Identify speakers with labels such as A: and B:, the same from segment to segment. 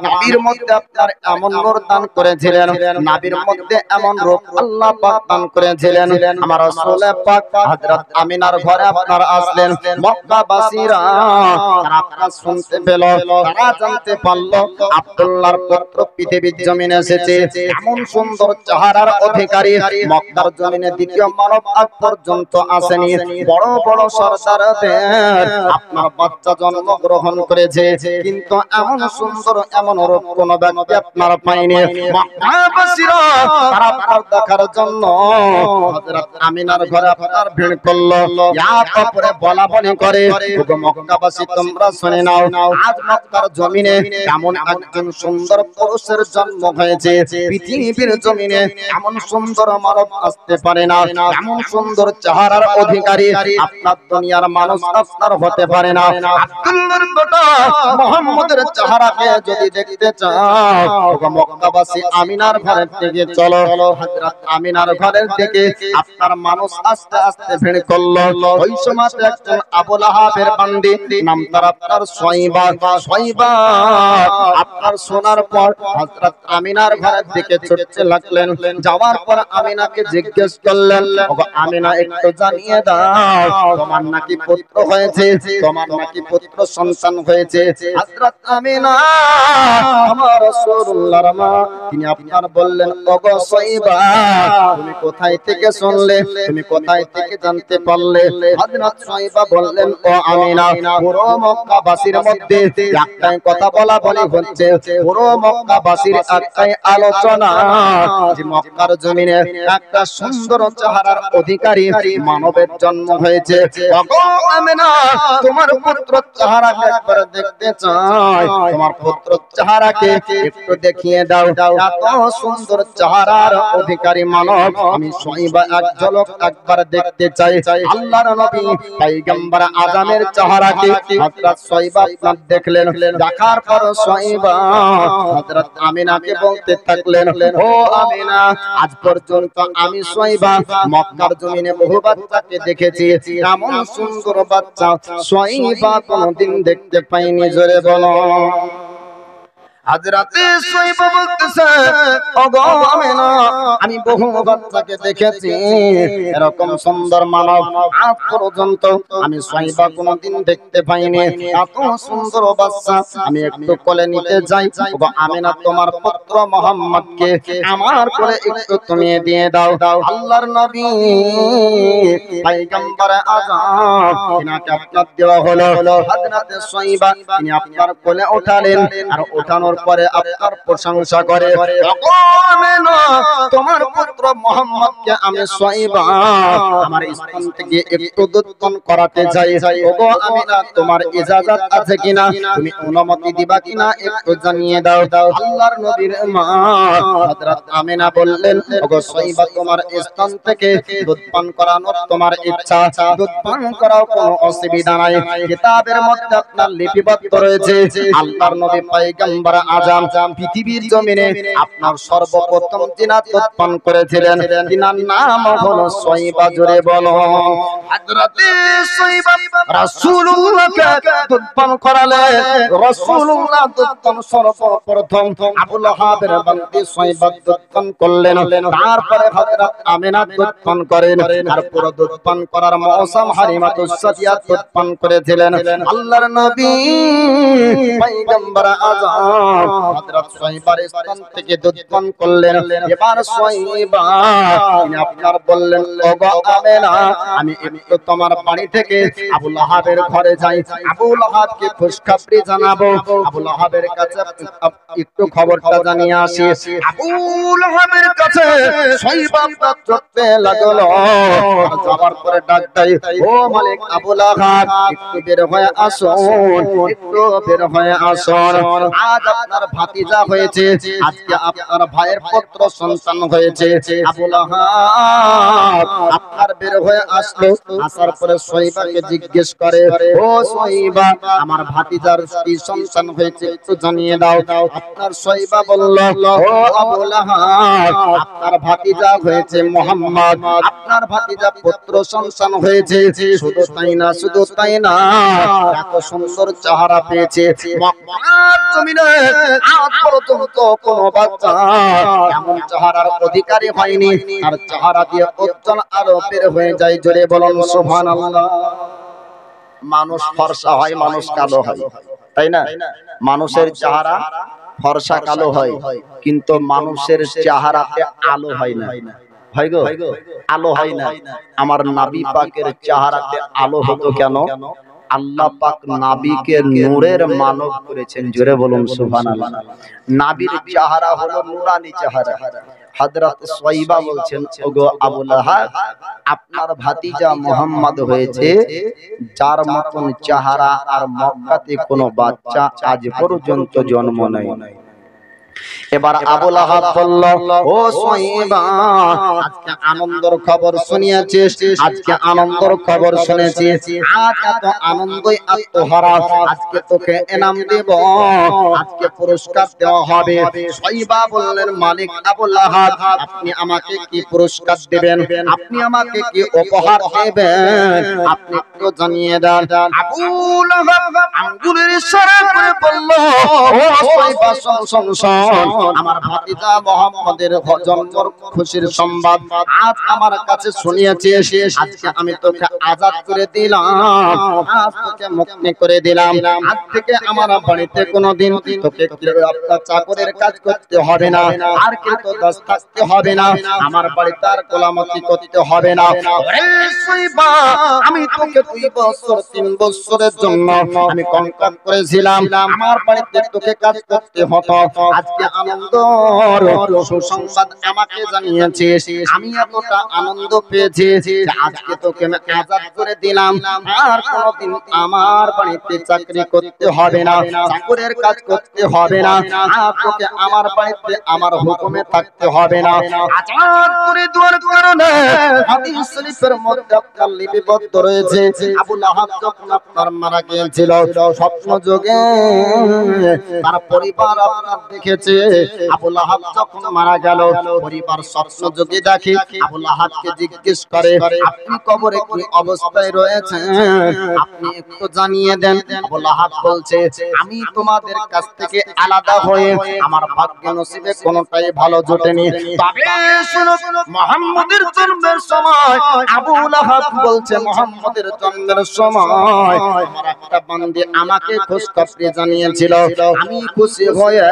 A: নাভির মধ্যে আপনার এমন নূর দান করেছিলেন, নাভির মধ্যে এমন রূপ আল্লাহ পাক দান করেছিলেন। আমার রাসূল পাক হযরত আমিনার ঘরে আপনার আসলেন। মক্কাবাসীরা তারা আপনার শুনতে পেল, তারা জানতে পারল আব্দুল্লাহর পুত্র পৃথিবীর জমিনে এসেছে। এমন সুন্দর চেহারার অধিকারী মক্কার জমিনে দ্বিতীয় মানব আজ পর্যন্ত আসেনি। বড় বড় সরদারদের আপনার বাচ্চা জন্মগ্রহণ করেছে, কিন্তু এমন সুন্দর এমন রূপ কোন ব্যক্তি আপনার পায়নি। মক্কাবাসীরা তারা আপনার দেখার জন্য হযরত আমিনার ঘরে আপনার ভিড় করলো। এক অপরে বলা বলি করে, ওগো মক্কাবাসী তোমরা শুনে নাও, আজ মক্কার জমিনে এমন একজন সুন্দর পুরুষের জন্ম হয়েছে। পৃথিবীর জমিনে এমন সুন্দর মানব আসতে পারে না, এমন সুন্দর চেহারার অধিকারী আপনার দুনিয়ার মানুষ আপনার হতে পারে না। আব্দুল্লাহর বেটা মুহাম্মদের চেহারাকে যদি দেখতে চাও, ওগো মক্কাবাসী আমিনার ঘরের দিকে চলো। হযরত আমিনার ঘরের দিকে আপনার মানুষ আস্তে আস্তে ভিড় করলো। ওই সময় একজন আবু লাহাবের বান্দি, নাম তার আপনার সুয়াইবা। সুয়াইবা আপনার শোনার পর হযরত আমিনার ঘরের দিকে ছুটতে লাগলেন। যাওয়ার পর আমিনাকে জিজ্ঞেস করলেন, ওগো আমিনা একটু জানিয়ে দাও, তোমার নাকি পুত্র হয়েছে, তোমার নাকি পুত্র সন্তান হয়েছে? হযরত আমিনা আমার রাসূলুল্লাহর মা, তিনি আপনার বললেন, ওগো সুয়াইবা তুমি কোথায় থেকে শুনলে, তুমি কোথায় থেকে জানতে পারলে? হযরত সুয়াইবা বললেন, ও আমিনা, পুরো মক্কাবাসীর মধ্যে একটাই কথা বলা বলি হচ্ছে, পুরো মক্কাবাসীর একটাই আলোচনা যে মক্কার জমিনে একটা সুন্দর চেহারার অধিকারী মানবের জন্ম হয়েছে। ওগো আমিনা, তোমার পুত্র চেহারাকে একবার দেখতে চাই, তোমার পুত্র চেহারাকে একটু দেখিয়ে দাও। এত সুন্দর চেহারার অধিকারী মানব আমি সুয়াইবা এক ঝলক একবার দেখতে চাই। আল্লাহর নবী পয়গম্বর আজমের চেহারাকে হযরত সুয়াইবা আপনার দেখলেন। দেখার পর সুয়াইবা হযরত আমিনাকে বলতে থাকলেন, ও আমিনা, আজ পর্যন্ত আমি সুয়াইবা মক্কার জমিনে বহু বাচ্চাকে দেখেছি, এমন সুন্দর বাচ্চা সুয়াইবা কোনদিন দেখতে পাইনি। জোরে বলো। হযরতে সুয়াইবা বলতেছে, ওগো আমিনা, আমি বহু বাচ্চাকে দেখেছি, এরকম সুন্দর মানব আজ পর্যন্ত আমি সুয়াইবা কোনদিন দেখতে পাইনি। এত সুন্দর বাচ্চা আমি একটু কোলে নিতে যাই। ওগো আমিনা, তোমার পুত্র মুহাম্মদকে আমার কোলে একটু তুমি দিয়ে দাও। আল্লাহর নবী পয়গম্বর আযম, তিনাকে আপনার দেওয়া হলো। হযরতে সুয়াইবা তিনি আপনার কোলে উঠালেন, আর উঠানোর পরে আপনার প্রশংসা করে, ওগো আমিনা, তোমার পুত্র মুহাম্মদকে আমি সুয়াইবা আমার স্থান থেকে একটু দুধ পান করাতে চাই। ওগো আমিনা, তোমার ইজাজত আছে কিনা, তুমি অনুমতি দিবা কিনা একটু জানিয়ে দাও। আল্লাহর নবীর মা হযরত আমিনা বললেন, ওগো সুয়াইবা, তোমার স্থান থেকে দুধ পান করানোর তোমার ইচ্ছা, দুধ পান করাও কোনো অসুবিধা নাই। কিতাবের মধ্যে আপনার লিপিবদ্ধ রয়েছে আল্লাহর নবী পয়গম্বর আযম পৃথিবীর জমিনে আপনার সর্বপ্রথম যিনি দুধ পান করেছিলেন, তিনার নাম হলো সুয়াইবা। জোরে বলো। হযরতে সুয়াইবা রাসূলুল্লাহকে দুধ পান করালেন। রাসূলুল্লাহ দুধ পান সর্বপ্রথম আবু লাহাবের বান্দি সুয়াইবা দুধ পান করলেন। তারপরে হযরত আমিনা দুধ পান করেন। আর পুরো দুধ পান করার মৌসুম হালিমাতুস সাদিয়া দুধ পান করেছিলেন। আল্লাহর নবী পয়গম্বর আযম হযরত সুয়াইবার স্থান থেকে দুধ পান করলেন। এবার সুয়াইবা তিনি আপনার বললেন, ওগো আমিনা, আমি একটু তোমার বাড়ি থেকে আবু লাহাবের ঘরে যাই, আবু লাহাবকে খুশখবরি জানাবো, আবু লাহাবের কাছে একটু খবরটা জানিয়ে আসি। আবু লাহাবের কাছে সুয়াইবা চলতে লাগলো। যাওয়ার পরে ডাক দেয়, ও মালিক আবু লাহাব, একটু বের হয়ে আসুন, একটু বের হয়ে আসুন। আজ আপনার ভাতিজা হয়েছে, আজকে আপনার ভাইয়ের পুত্র সন্তান হয়েছে। আবু লাহাব আপনার বের হয়ে আসলো। আসার পরে সুয়াইবাকে জিজ্ঞেস করে, ও সুয়াইবা, আমার ভাতিজার কি সন্তান হয়েছে একটু জানিয়ে দাও। আপনার সাইবা বলল, ও আবু লাহাব, আপনার ভাতিজা হয়েছে মুহাম্মদ, আপনার ভাতিজা পুত্র সন্তান হয়েছে। শুধু তাই না, শুধু তাই না, এত সুন্দর চেহারা পেয়েছে, মক্কার জমিনে আজ পর্যন্ত কোন বাচ্চা এমন চেহারার অধিকারী হয়নি। আর চেহারা দিয়ে উজ্জ্বল আলো বের হয়ে যায়। জোরে বলুন সুবহানাল্লাহ। মানুষ ফর্সা হয়, মানুষ কালো হয়, তাই না? মানুষের চেহারা ফর্সা কালো হয়, কিন্তু মানুষের চেহারাতে আলো হয় না। হয় গো, আলো হয় না। আমার নবী পাকের চেহারাতে আলো হতো কেন? আল্লাহ পাক নবীকে নূরের মানব করেছেন। জোরে বলুন সুবহানাল্লাহ। নবীর চেহারা হলো নূরানি চেহারা। হযরত সাইবা বলছেন, ওগো আবু লাহাব, আপনার ভাতিজা মুহাম্মদ হয়েছে, যার মতন চেহারা আর মক্কাতে কোনো বাচ্চা আজ পর্যন্ত জন্ম নেয়। এবার আবু লাহাব বলল, ও সাইবা, আজকে আনন্দের খবর শুনিয়েছিস, আজকে আনন্দের খবর শুনেছি, আজ এত আনন্দই আত্মহারা, আজকে তোকে ইনাম দেব, আজকে পুরস্কার দেওয়া হবে। সাইবা বললেন, মালিক আবু লাহাব, আপনি আমাকে কি পুরস্কার দেবেন? আপনি আমাকে কি উপহার দেবেন? আপনি একটু জানিয়ে দেন। আবু লাহাব আঙ্গুলের ইশারা করে বলল, ও সাইবা, শোন শোন, আমার ভাতিজা মুহাম্মদের জন্মের খুশির সংবাদ আজ আমার কাছে শুনিয়েছিস, আজকে আমি তোকে আজাদ করে দিলাম, আজ তোকে মুক্তি করে দিলাম। আজ থেকে আমার বাড়িতে কোনোদিন তোকে আপনার চাকরের কাজ করতে হবে না, আর কিন্তু দাস থাকতে হবে না, আমার বাড়িতে আর গোলামতি করতে হবে না। আমি তোকে 2 বছর 3 বছরের জন্য আমি কন্ট্রাক্ট করেছিলাম, আমার বাড়িতে তোকে কাজ করতে হতো। আজকে আনন্দর সুসংবাদ আমাকে জানিয়েছিস, আমি এতটা আনন্দ পেয়েছি যে আজকে তোকে আমি আজাদ করে দিলাম, আর কোনোদিন আমার বাড়িতে চাকরি করতে হবে না, চাকরের কাজ করতে হবে না, আর তোকে আমার বাড়িতে আমার হুকুমে থাকতে হবে না। আজাদ করে দেওয়ার কারণে হাদিস শরীফের মধ্যে আপনার লিপিবদ্ধ রয়েছে, আবু লাহাব যখন আপনার মারা গিয়েছিল, স্বপ্ন যোগে তার পরিবার আপনার দেখেছে। আবু লাহাব যখন মারা গেল, পরিবার স্বপ্ন যোগে দেখে, আবু লাহাবকে জিজ্ঞেস করে, আপনি কবরে কি অবস্থায় রয়েছেন, আপনি একটু জানিয়ে দেন। আবু লাহাব বলছে, আমি তোমাদের কাছ থেকে আলাদা হয়ে আমার ভাগ্য নসিবে কোনটাই ভালো জোটেনি। তবে শুনো, মুহাম্মদের জন্মের সময় আবু লাহাব বলছে, মুহাম্মদের জন্মের সময় আমার একটা বান্দী আমাকে খুশখবরি জানিয়েছিল, আমি খুশি হয়ে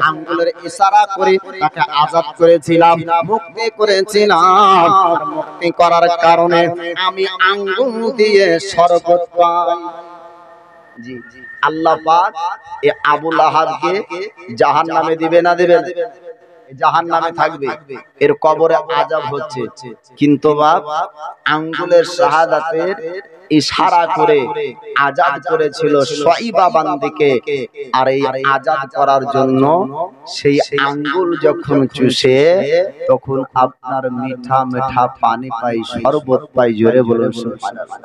A: আঙ্গুলের ইশারা করে তাকে আজাদ করেছিলাম, মুক্তি করেছিলাম। আর মুক্তি করার কারণে আমি আঙ্গুল দিয়ে শরবত পাই। জি, আল্লাহ পাক এই আবু লাহাবকে জাহান্নামে দিবে না দিবেন? জাহান্নামে থাকবে, এর কবরে আযাব হচ্ছে, কিন্তু বাপ আঙ্গুলের শাহাদাতের ইশারা করে আজাদ করেছিল সাইবা বান্দিকে। আর এই আজাদ করার জন্য সেই আঙ্গুল যখন চুষে, তখন আপনার মিঠা মিঠা পানি পাই, শরবত পাই। জোরে বলুন সুবহানাল্লাহ।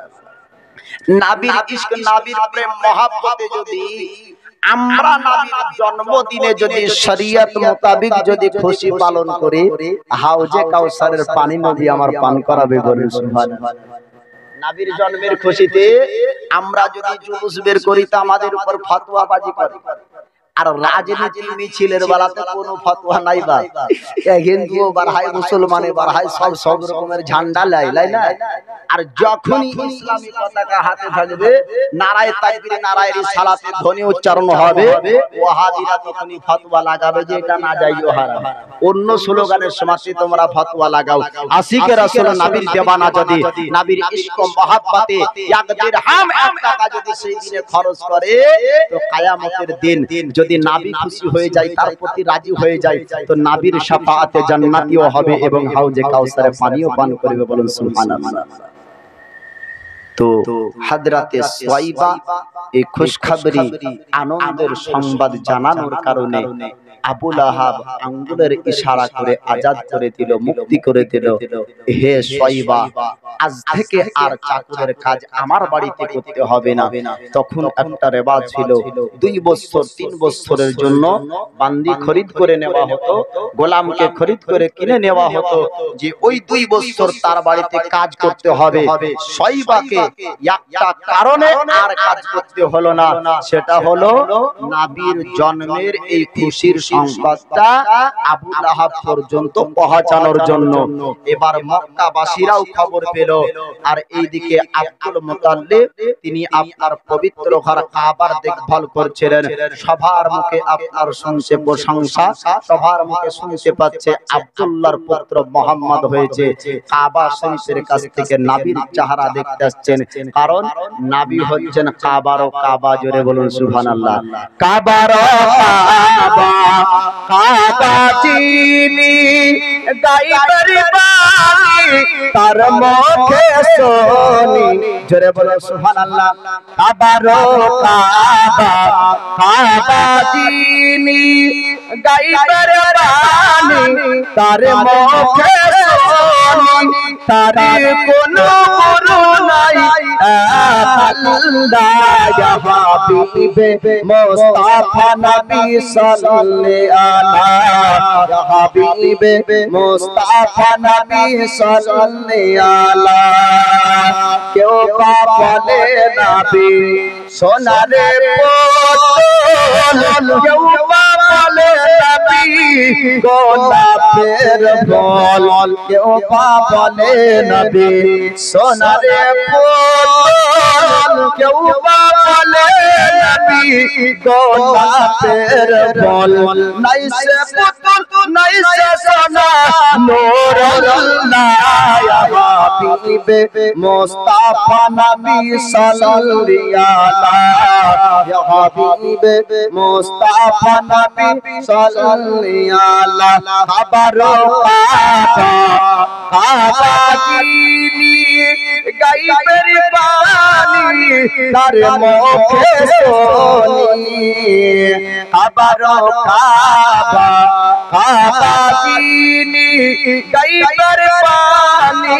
A: নবীর ইশক, নবীর প্রেম মহব্বতে যদি আমরা নবীর জন্মদিনে যদি শরীয়ত মোতাবেক যদি খুশি পালন করি, হাউজে কাউসারের পানি নবী আমার পান করাবে। বলুন সুবহানাল্লাহ। নবীর জন্মের খুশিতে আমরা যদি জুলুস বের করি, তা আমাদের উপর ফতোয়াবাজি করে। আর রাজনীতি মিছিলের বেলাতে কোনো ফতোয়া নাই, বা হিন্দুও বাড়ায়, মুসলমানে বাড়ায়, সব রকমের ঝান্ডা লাই না। আর যখনই ইসলামী পতাকা হাতে থাকবে, নারায়ে তাকবীর, নারায়ে রিসালাতের ধ্বনি উচ্চারণ হবে, ওয়াহাবিরা তখনই ফতোয়া লাগাবে যে এটা নাজায়েজ হারাম। অন্য স্লোগানের সমাজে তোমরা ফতোয়া লাগাও। আশিকে রাসূল নবীর দেওয়ানা যদি নবীর ইশক মহব্বতে এক দিরহাম 1 টাকা যদি সেই দিনে খরচ করে, তো কিয়ামতের দিন যদি নবী খুশি হয়ে যায়, তার প্রতি রাজি হয়ে যায়, তো নবীর শাফাআতে জান্নাতীও হবে এবং হাউজে কাউসারে পানিও পান করবে। বলুন সুবহানাল্লাহ। তো হযরতে সুয়াইবা এই খুশখবরি আনন্দের সংবাদ জানানোর কারণে আবু লাহাব আঙ্গুলের ইশারা করে আজাদ করে দিল, মুক্তি করে দিল। হে সুয়াইবা, আজ থেকে আর চাকরের কাজ আমার বাড়িতে করতে হবে না। তখন একটা রেওয়াজ ছিল, 2 বছর 3 বছরের জন্য বান্দি খরিদ করে নেওয়া হতো, গোলামকে খরিদ করে কিনে নেওয়া হতো, যে ওই 2 বছর তার বাড়িতে কাজ করতে হবে। সুয়াইবাকে একটা কারণে আর কাজ করতে হলো না, সেটা হলো নবীর জন্মের এই খুশির সংবাদটা আবু লাহাব পর্যন্ত পৌঁছানোর জন্য। এবার মক্কাবাসীরাও খবর পেল, আর এইদিকে আব্দুল মুতাল্লিব তিনি আপনার পবিত্র ঘর কাবার দেখভাল করছিলেন। সবার মুখে আপনার শুনছে প্রশংসা, সবার মুখে শুনতে পাচ্ছে আব্দুল্লাহর পুত্র মুহাম্মদ হয়েছে। কাবা শরীফের কাছ থেকে নবীর চেহারা দেখতে আসছেন, কারণ নবী হচ্ছেন কাবার ও কাবা। জোরে বলুন সুবহানাল্লাহ। কাবার ও কাবা, কাবা চিনি গাইবের বাণী তার মুখে শুনি। জোরে বলুন সুবহানাল্লাহ। কাবার ও কাবা, কাবা চিনি গাইবের বাণী তার মুখে শুনি। তার কোনো গুরু নাই আল্লাহ ইয়া হাবিবে মুস্তাফা নবী সাল্লাল্লাহু আলাইহি ইয়া হাবিবে মুস্তাফা নবী সাল্লাল্লাহু আলাইহি। কেউ বলে নবী সোনারে পুতুল, কেউ বলে নবী গোলাপের ফুল, কেউ বলে নবী সোনারে পুতুল, কেউ বলে নবী গোলাপের ফুল। নাই সে পুতুল নাই সে সোনা নূরুল্লাহ ইয়া হাবিবে মুস্তাফা নবী সাল্লাল্লাহু আলাইহি ইয়া হাবিবে মুস্তাফা নবী সাল্লাল্লাহু আলাইহি। খাবার কাবা, কাবা চিনি গাইবের বাণী তার মুখে শুনি। খাবার কাবা, কাবা চিনি গাইবের বাণী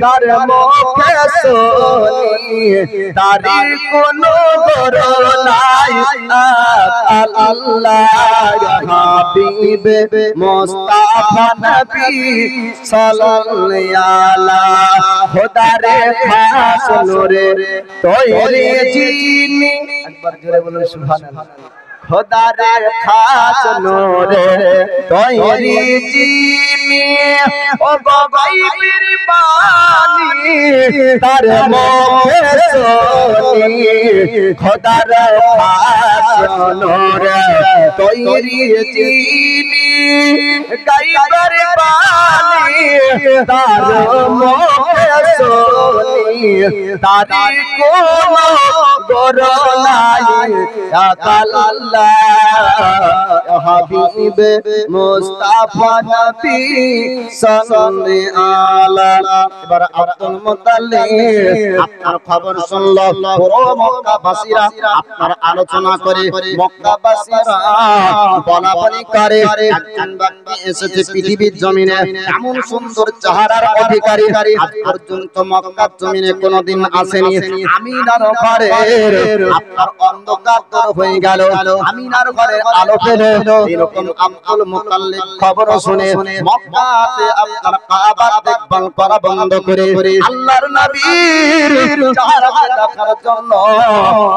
A: তার মুখে শুনি। তার কোনো গুরু নাই আল্লাহ ইয়া হাবিবে মুস্তাফা নবী সাল্লাল্লাহু আলাইহি। খোদারে খাস নূরে তৈরি জিনি, একবার জোরে বলুন সুবহানাল্লাহ। খোদারে খাস নূরে তৈরি জিনি ও গাইবের বাণী তার মুখে শুনি। খোদারে খাস নূরে তৈরি জিনি গাইবের বাণী তার মুখে শুনি। তারি কোনো গুরু নাই আল্লাহ ইয়া হাবিবে মুস্তাফা নবী সাল্লাল্লাহু আলাইহি। এবার আব্দুল মুতাল্লিব আপনার খবর শুনলো, পুরো মক্কাবাসীরা আপনার আলোচনা করে, মক্কাবাসীরা বলাবলি করে একজন ব্যক্তি এসেছে পৃথিবীর জমিনে এমন সুন্দর চেহারার অধিকারী, আজ পর্যন্ত মক্কার জমিনে কোনোদিন আসেনি। আমিনার ঘরের আপনার অন্ধকার দূর হয়ে গেল, আমিনার ঘরের আলো পেলে। এরকম আব্দুল মুতাল্লিব খবর শুনে মক্কাতে আপনার কাবার দেখভাল করা বন্ধ করে আল্লাহর নবীর চেহারা দেখার জন্য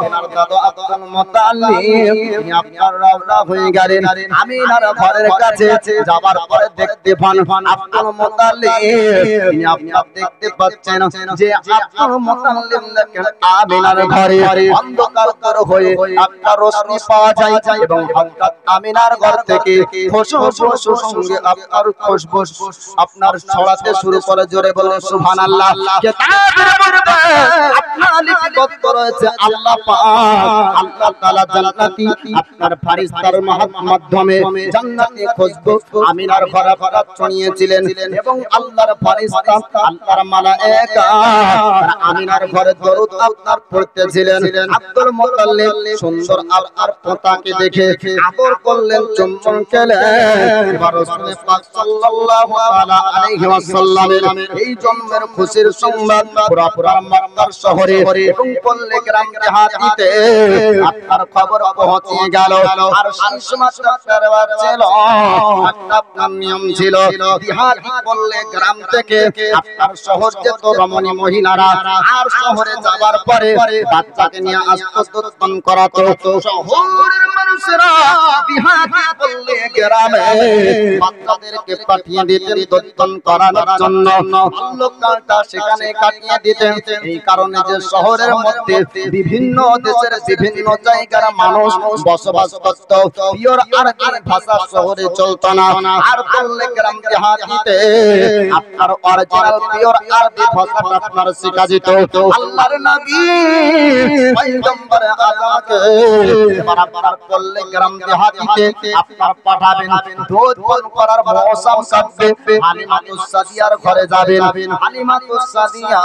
A: এনার দাদা আব্দুল মুতাল্লিব তিনি আপনার রওনা হয়ে গেলেন আমিনার ঘরের কাছে। যাবার পরে দেখতে পান আব্দুল মুতাল্লিব তিনি আপনার দেখতে পাচ্ছেন যে আব্দুল মুতাল্লিব দেখেন আমিনার ঘরে অন্ধকার দূর হয়ে আপনার রোশনি পাওয়া যায়, এবং হযরত আমিনার ঘর থেকে খুশবু সঙ্গে আপনার খুশবু আপনার ছড়াতে শুরু করে। জোরে বলুন সুবহানাল্লাহ। কিতাবের মধ্যে আপনার লিপিবদ্ধ রয়েছে আল্লাহ পাক আল্লাহ তাআলা জান্নাতি আপনার ফেরেশতার মাধ্যমে জান্নাতে খুশবু আমিনার ঘরে ঘরে ছড়িয়েছিলেন এবং আল্লাহর ফেরেশতা আল্লাহর মালায়েকা আমিনার ঘরে দরুদ আপনার পড়তেছিলেন। আব্দুল মুত্তালিব সুন্দর আপনার পোতাকে দেখে আদর করলেন, চুম্বন খেলেন। এবার রাসূল পাক সাল্লাল্লাহু তাআলা আলাইহি ওয়াসাল্লামের এই জন্মের খুশির সংবাদ পুরা মক্কার শহরে এবং পল্লী গ্রাম দেহাতিতে আপনার খবর পৌঁছে গেল। আর সেই সময় দরবার ছিল একটা নিয়ম ছিল, দেহাতি পল্লী গ্রাম থেকে আপনার শহর যেত রমণী মহিলারা, আর শহরে যাবার পরে বাচ্চাকে নিয়ে আসতো দত্তন করাতো। শহরের মানুষেরা দেহাতি পল্লী গ্রামে বাচ্চাদেরকে পাঠিয়ে দিতেন দত্তন করানোর জন্য, বাল্যকালটা সেখানে কাটিয়ে দিতেন। এই কারণে যে শহরের মধ্যে বিভিন্ন দেশের বিভিন্ন জায়গার মানুষ বসবাস করত, পিওর আরবি ভাষা শহরে চলতো না। আর পল্লী গ্রাম দেহাতিতে আপনার অরিজিনাল পিওর আরবি ভাষাটা আপনার শেখা যেত। আল্লাহর নবী পয়গম্বর আযমকে এবার আপনার পল্লী গ্রাম দেহাতিতে আপনার পাঠাবেন, দুধ পান করার মৌসুম কাটবে, হালিমাতুস সাদিয়ার ঘরে যাবেন। হালিমাতুস সাদিয়া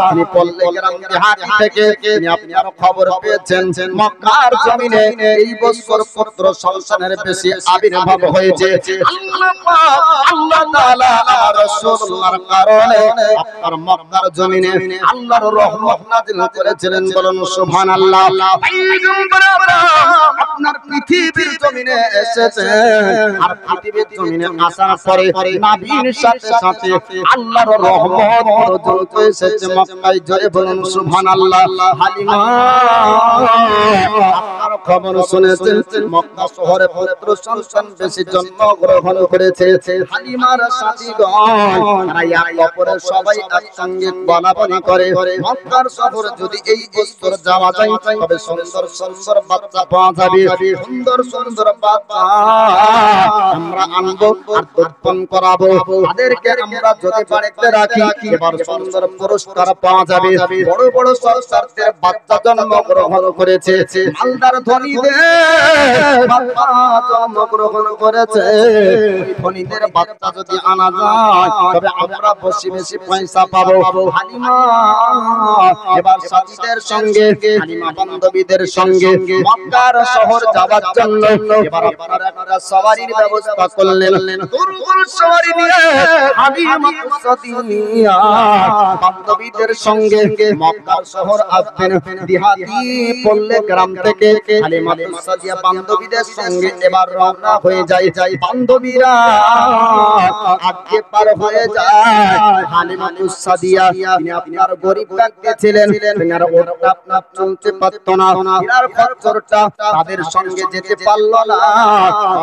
A: তিনি পল্লী গ্রাম দেহাতি থেকে তিনি আপনার খবর পেয়েছেন মক্কার জমিনে এই বছর পুত্র সন্তানের বেশি আবির্ভাব হয়েছে। আল্লাহ পাক আল্লাহ তাআলা আমার রাসূলুল্লাহর কারণে আপনার মক্কার জমিনে আল্লাহর রহমত নাযিল করেছিলেন। বলুন সুবহানাল্লাহ। পয়গম্বর আপনার পৃথিবীর জমিনে এসেছেন, আর পৃথিবীর জমিনে আসার পরে নবীর সাথে সাথে আল্লাহর রহমত পর্যন্ত এসেছে মক্কায়। জয় বলুন সুবহানাল্লাহ। হালিমা আপনার খবর শুনেছেন মক্কা শহরে পুত্র সন্তান বেশি জন্মগ্রহণ করেছে। হালিমার সাথীগণ তারা এক অপরের সবাই একসঙ্গে বলাবলি করে, মক্কার শহরে যদি এই বছর যাওয়া যায় তবে সুন্দর সুন্দর বাচ্চা পাওয়া যাবে, সুন্দর সুন্দর বাচ্চা আমরা আনবো আর দত্তন করাবো। তাদেরকে আমরা যদি বাড়িতে রাখি এবার সুন্দর পুরস্কার পাওয়া যাবে। বড় বড় সরদারদের বাচ্চা জন্মগ্রহণ করেছে, মালদার ধনীদের বাচ্চা জন্মগ্রহণ করেছে। ধনীদের বাচ্চা যদি আনা যায় তবে আমরা বেশি বেশি পয়সা পাবো। হালিমা এবার সাথীদের সঙ্গে, হালিমা বান্ধবীদের সঙ্গে মক্কার শহর যাওয়ার জন্য এবার আপনারা একটা সওয়ারির ব্যবস্থা করলেন। দুর্গুল সওয়ারি নিয়ে হালিমা সাদিয়া বান্ধবীদের সঙ্গে মক্কার শহর আসবেন। দেহাতি পল্লী গ্রাম থেকে হালিমা সাদিয়া বান্ধবীদের সঙ্গে এবার রওনা হয়ে যায়। বান্ধবীরা আগে পার হয়ে যায়। হালিমা সাদিয়া তিনি আপনার গরিব ব্যক্তি ছিলেন, তেনার ওটা আপনার চলতে পারত না, তিনার খচ্চরটা তাদের সঙ্গে যেতে পারল না।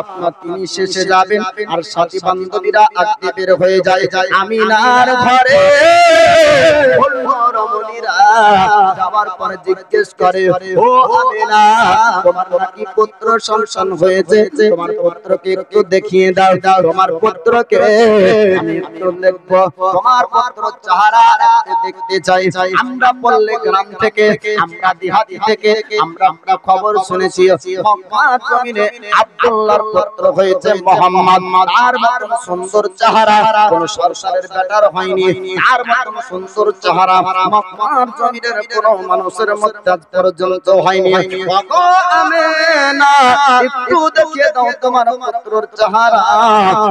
A: আপনার তিনি শেষে যাবেন আর সাথী বান্ধবীরা আগে বের হয়ে যায়। আমিনার ঘরে রমণীরা যাওয়ার পরে জিজ্ঞেস করে, ও আমিনা তোমার নাকি পুত্র সন্তান হয়েছে, তোমার পুত্রকে একটু দেখিয়ে দাও। তোমার পুত্রকে আমি একটু দেখব, তোমার পুত্র চেহারা দেখতে চাই। আমরা পল্লী গ্রাম থেকে, আমরা দেহাতি থেকে আমরা খবর শুনেছি মক্কার জমিনে আব্দুল্লাহর পুত্র হয়েছে মুহাম্মদ। তার মতো সুন্দর চেহারা কোন সরসারের বেটার হয়নি, তার মতো সুন্দর চেহারা মক্কার জমিনের কোন মানুষের মধ্যে আজ পর্যন্ত হয়নি। ওগো আমিনা একটু দেখিয়ে দাও তোমার পুত্রর চেহারা,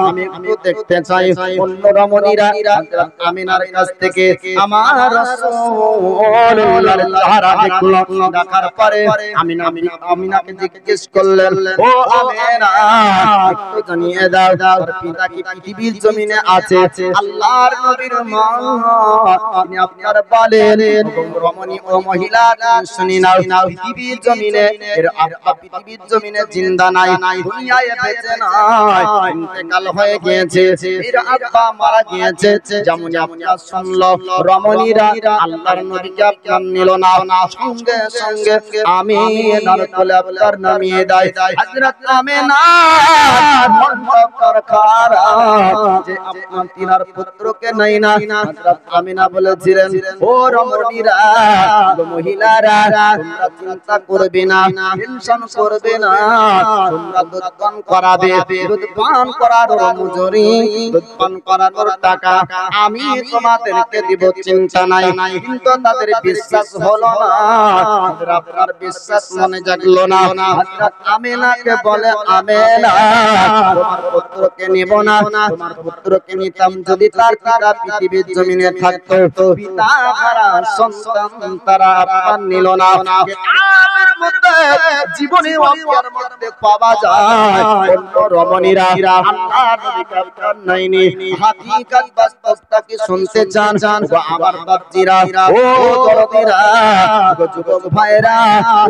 A: আমি একটু দেখতে চাই। অন্য রমণীরা হযরত আমিনার কাছ থেকে আমার রাসূলুল্লাহর চেহারা দেখল, দেখার পরে আমিনাকে জিজ্ঞেস করলেন, ও আমিনা একটু জানিয়ে দাও তোর পিতা কি পৃথিবীর জমিনে আছে? আল্লাহর নবীর মা তিনি আপনার বলেন, রমণী ও মহিলা শুনি নাও, পৃথিবীর জমিনে এর আব্বা পৃথিবীর জমিনে জিন্দা নাই, দুনিয়ায় বেঁচে নাই, ইন্তেকাল হয়ে গিয়েছে, এর আব্বা মারা গিয়েছে। যেমন আপনারা শুনলো রমণীরা আল্লাহর নবীকে আপনার নিল না, সঙ্গে সঙ্গে আমিনার কোলে আপনার নামিয়ে দেয়। হযরত আমিনা আপনার খারাপ যে আপনার তিনার পুত্রকে নাই না। হযরত আমিনা বলেছিলেন, ও রমণীরা, মহিলারা, তোমরা চিন্তা করবে না, টেনশন করবে না, তোমরা দুধ পান করাবে, দুধ পান করানোর মজুরি, দুধ পান করানোর টাকা আমি তোমাদেরকে দিব, চিন্তা নাই। কিন্তু তাদের বিশ্বাস হলো না, আপনার বিশ্বাস মনে জাগলো না। হযরত আমিনাকে বলে, আমিনা, তোমার পুত্রকে নিব না, তোমার পুত্রকে নিতাম যদি তার পিতা পৃথিবীর জমিনে থাকতো, পিতা হারা সন্তান তারা আপনার নিল না। কিতাবের মধ্যে জীবনে ওয়াকিয়ার মধ্যে পাওয়া যায় অন্য রমণীরা আল্লাহর নবীকে আপনার নাইনি হাকিকাত বাস্তবটা কি শুনতে চান? ও আমার বাপজিরা, ও দরদিরা, ও যুবক ভাইরা,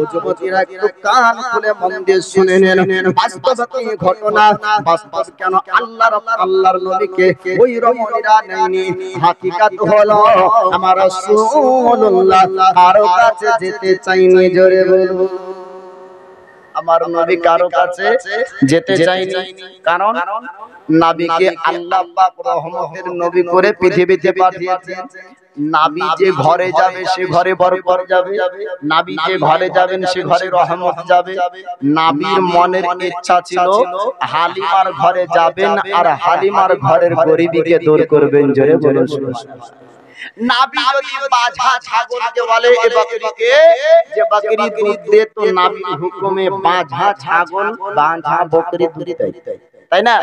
A: ও যুবতীরা, একটু কান খুলে মন দিয়ে শুনে নেন। বাস্তব কি ঘটনা, বাস্তব কেন আল্লাহর নবীকে ওই রমণীরা নেয়নি? হাকিকাত হলো আমার রাসূলুল্লাহ কারো কাছে যেতে চাইনি, জোরে বলবো আমার নবী কারো কাছে যেতে চাইনি। কারণ নবীকে আল্লাহ পাক রহমতের নবী করে পৃথিবীতে পাঠিয়েছেন। নবী যে ঘরে যাবে সে ঘরে বরকত যাবে, নবী যে ঘরে যাবেন সে ঘরে রহমত যাবে। নবীর মনের ইচ্ছা ছিল হালিমার ঘরে যাবেন আর হালিমার ঘরের গরিবীকে দূর করবেন, জোরে বলুন সুবহানাল্লাহ। নবী যদি বাঁঝা ছাগলকে বলে এ বকরিকে যে বকরি দুধ দে, তো নবীর হুকুমে বাঁঝা ছাগল বাঁঝা বকরি দুধ দেয়, তাই না?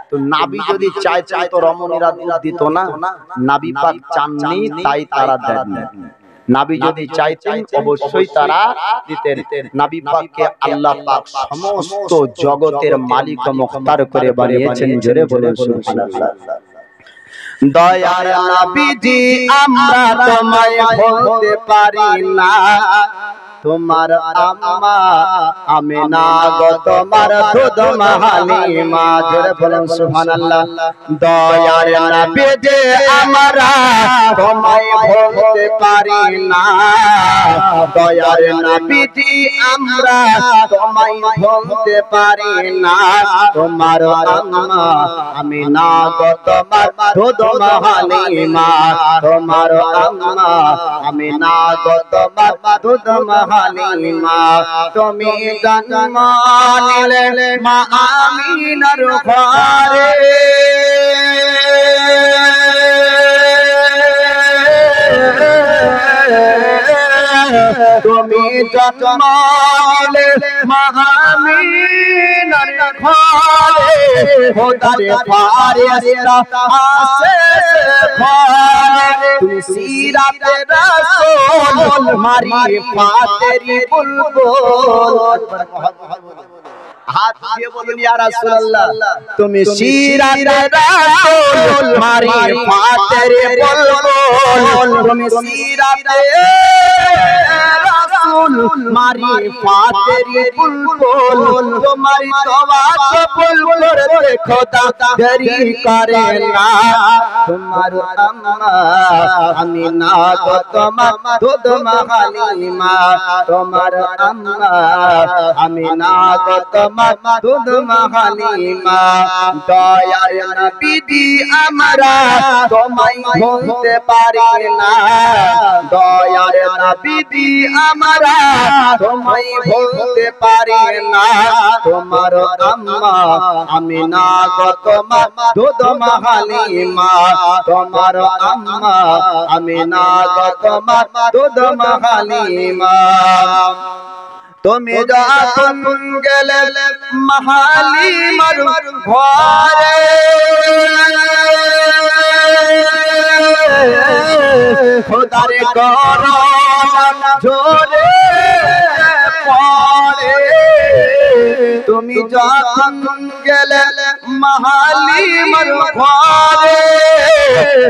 A: তো নবী যদি চাইতেন তো রমণীরা দুধ দিত না, নবী পাক চাননি তাই তারা দেননি। নবী যদি চাইতেন অবশ্যই তারা দিতেন। নবী পাককে আল্লাহ পাক সমস্ত জগতের মালিক ও মুখতার করে বানিয়েছেন, জোরে বলেন সুবহানাল্লাহ। দয়ার নবীজি আমরা তোমায় ভুলতে পারি না, তোমার আম্মা আমিনা গো তোমার দুধ মা হালিমা, জোরে বলেন সুবহানাল্লাহ। দয়ার নবীজি আমরা তোমায় ভুলতে পারি না, দয়ার নবীজি আমরা তোমায় ভুলতে পারি না, তোমার আম্মা আমিনা গো তোমার দুধ মা হালিমা, তোমার আম্মা আমিনা গো তোমার দুধ মা হালিমা। তুমি জন্ম নিলে মা আমিনার ঘরে, তুমি জন্ম নিলে মা আমিনার ঘরে, খোদার ফারিস্তা আসে ঘরে, তুমি সিরাতে রাসূল মারিফাতেরি বুলবুল, হাত দিয়ে বলুন ইয়া রাসূলুল্লাহ, তুমি সিরাতে রাসূল মারিফাতেরি বুলবুল, তুমি সিরাতে রাসূল মারিফাতেরি বুলবুল, তোমারি তওবা কবুল করতে খোদা দেরি করে না, তোমার আম্মা আমিনা গো তোমার দুধ মা হালিমা, তোমার আম্মা আমিনা গো তোমার দুধ মা হালিমা। দয়ার নবীজি আমরা তোমায় ভুলতে পারি না, দয়ার নবীজি আমরা তোমায় ভুলতে পারি না, তোমার আম্মা আমিনা গো তোমার দুধ মা হালিমা, তোমার আম্মা আমিনা গো তোমার দুধ মা হালিমা। তুমি যখন গেলে মা হালিমার ঘরে, খোদার করোনা ঝরে পড়ে, তুমি যখন গেলে মা হালিমার ঘরে,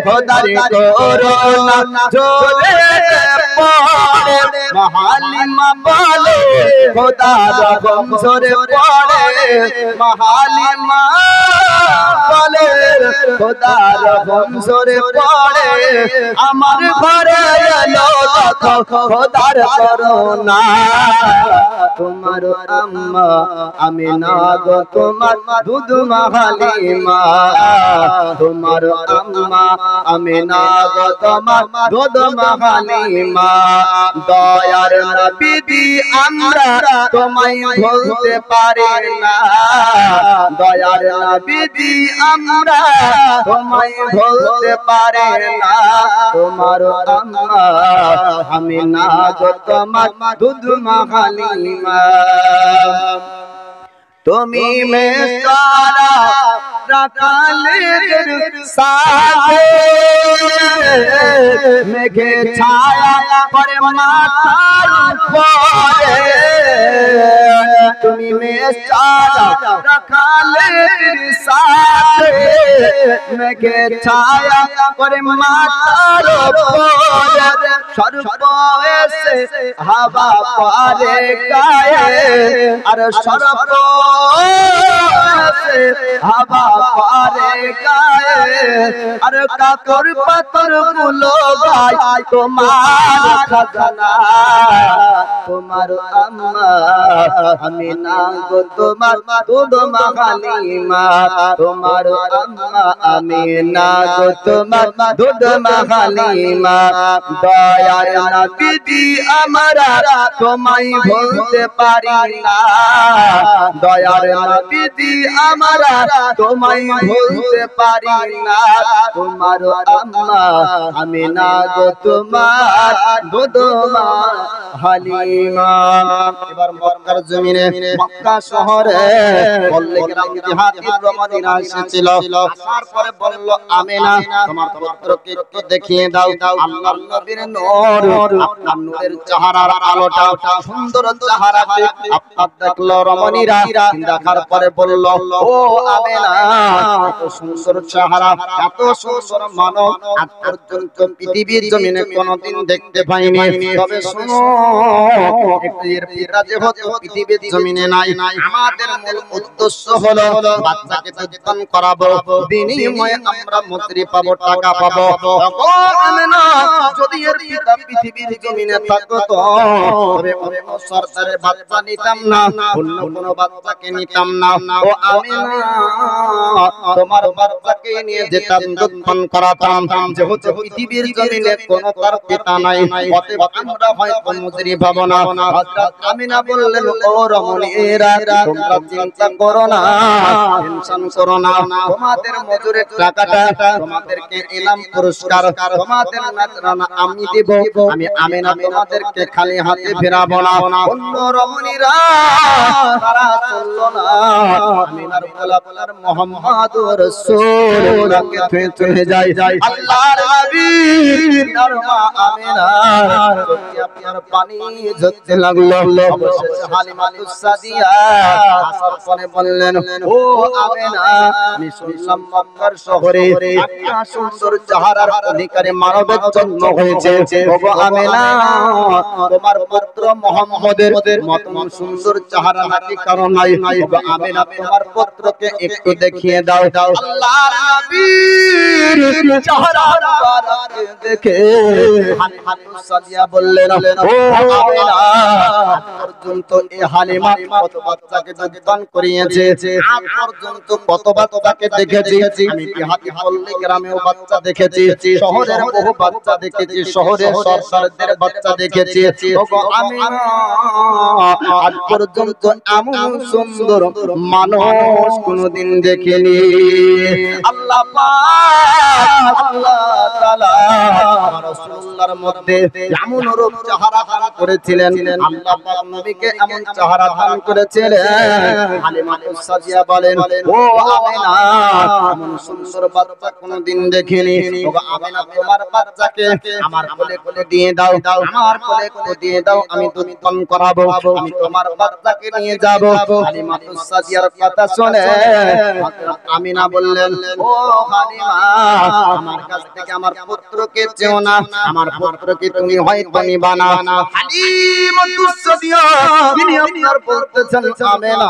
A: খোদার করোনা ঝরে পড়ে, মা হালিমা বলে খোদা রহম ঝরে পড়ে, মা হালিমা বলে খোদার হুকুম জোরে পড়ে আমার ঘরে এলো দেখো খোদার করুণা তোমার আম্মা আমিনা গো তোমার দুধ মা হালিমা তোমার আম্মা আমিনা গো তোমার দুধ মা হালিমা দয়ার নবী আমরা তোমায় ভুলতে পারি না দয়ার নবী আমরা তোমায় ভুলতে পারি না তোমার আম্মা আমিনা গো তোমার দুধ মা হালিমা তুমি মেসারা রাখালের সাথে মেঘে ছায়া পরে মাথার উপরে তুমি মেসারা রাখালের সাথে মেঘে ছায়া পরে মাথার উপরে সর্ব এসে হাওয়া পারে গায়ে আর সর্ব হাওয়া পারে গায়ে আর কাতর পাতর গুলো গায় তোমার খাজানা তোমার আম্মা আমিনা গো তোমার দুধ মা হালিমা তোমার আম্মা আমিনা গো তোমার দুধ মা হালিমা দয়ার নবী আমরা তোমায় ভুলতে পারি না দয়ার নবী আমরা তোমায় ভুলতে পারি না তোমার আম্মা আমিনা গো তোমার দুধ মা হালিমা এবার মক্কার জমিনে মক্কা শহরে বললে গ্রাম দেহাতি রমণীরা এসেছিল আসার পরে বলল আমিনা তোমার পুত্রকে একটু দেখিয়ে দাও আল্লাহর নবীর নূর আপনার নূরের চেহারার আলোটা সুন্দর চেহারাতে আপনার দেখলো রমণীরা দেখার পরে বলল ও আমিনা এত সুন্দর চেহারা এত সুন্দর মানব আজ পর্যন্ত পৃথিবীর জমিনে কোনোদিন দেখতে পাইনি তবে শুনো এর পিতা যেহেতু পৃথিবীর জমিনে নাই আমাদের মূল উদ্দেশ্য হলো বাচ্চাকে যতন করাবো বিনিময়ে আমরা মুক্তি পাবো টাকা পাবো ও আমিনা যদি এর পিতা পৃথিবীর জমিনে থাকতো তবে অন্য সরকারের বাচ্চা নিতাম না অন্য কোনো বাচ্চাকে নিতাম না ও আমিনা তোমার বাচ্চাকে নিয়ে যেতাম যতন করাতাম যেহেতু পৃথিবীর জমিনে কোনো তার পিতা নাই অতএব আমরা হয়তো মুক্তি পাবো না হযরত আমিনা বললেন ও রমণীরা তোমরা চিন্তা করো না টেনশন করো না তোমাদের মজুরের টাকাটা তোমাদেরকে ইনাম পুরস্কার তোমাদের নাজরানা আমি দেব আমি আমিনা তোমাদেরকে খালি হাতে ফেরাবো না অন্য রমণীরা তারা চলল না আমিনার গোলাপের মুহাম্মদুর রাসূলকে ছুঁয়ে যায় আল্লাহর নবী আর মা আমিনা চোখে আপনার পানি ঝরতে লাগলো অবশেষে হালিমাতুস সাদিয়া আসার পরে বললেন ও আমিনা আমি শুনলাম মক্কার শহরে একটা সুন্দর চেহারার অধিকারী মানবের জন্ম হয়েছে ওগো আমিনা তোমার পুত্র মুহাম্মদের মতন সুন্দর চেহারা নাকি কারণ নাই ওগো আমিনা তোমার পুত্রকে একটু দেখিয়ে দাও আল্লাহর নবীর চেহারার বারাকে দেখে হালিমাতুস সাদিয়া বললেন ও আমিনা পর্যন্ত এই হালিমা কত বাচ্চাকে যতন করিয়েছে আজ পর্যন্ত কত বাচ্চাকে দেখেছি আমি বিহাতি পল্লী গ্রামেও বাচ্চা দেখেছি শহরের বহু বাচ্চা দেখেছি শহরের সরকারদের বাচ্চা দেখেছি ওগো আমিনা আজ পর্যন্ত এমন সুন্দর মানুষ কোনদিন দেখিনি আল্লাহ পাক আল্লাহ তাআলা রাসূলুল্লাহর মধ্যে এমন রূপ চেহারা দান করেছিলেন আল্লাহ পাক নবীকে এমন চেহারা দান করেছিলেন হালিমাতুস সাদিয়া বলেন ও আমিনা এমন সুন্দর বাচ্চা কোনদিন দেখিনি ওগো আমিনা তোমার বাচ্চাকে আমার কোলে কোলে দিয়ে দাও আমার কোলে কোলে দিয়ে দাও আমি দুধ পান করাবো আমি তোমার বাচ্চাকে নিয়ে যাব হালিমাতুস সাদিয়ার কথা শুনে হযরত আমিনা বললেন ও হালিমা আমার কাছ থেকে আমার পুত্রকে চেও না, আমার পুত্রকে তুমি হয়তো নিবা না। হালিমাতুস সাদিয়া তিনি আপনার বলতেছেন আমেনা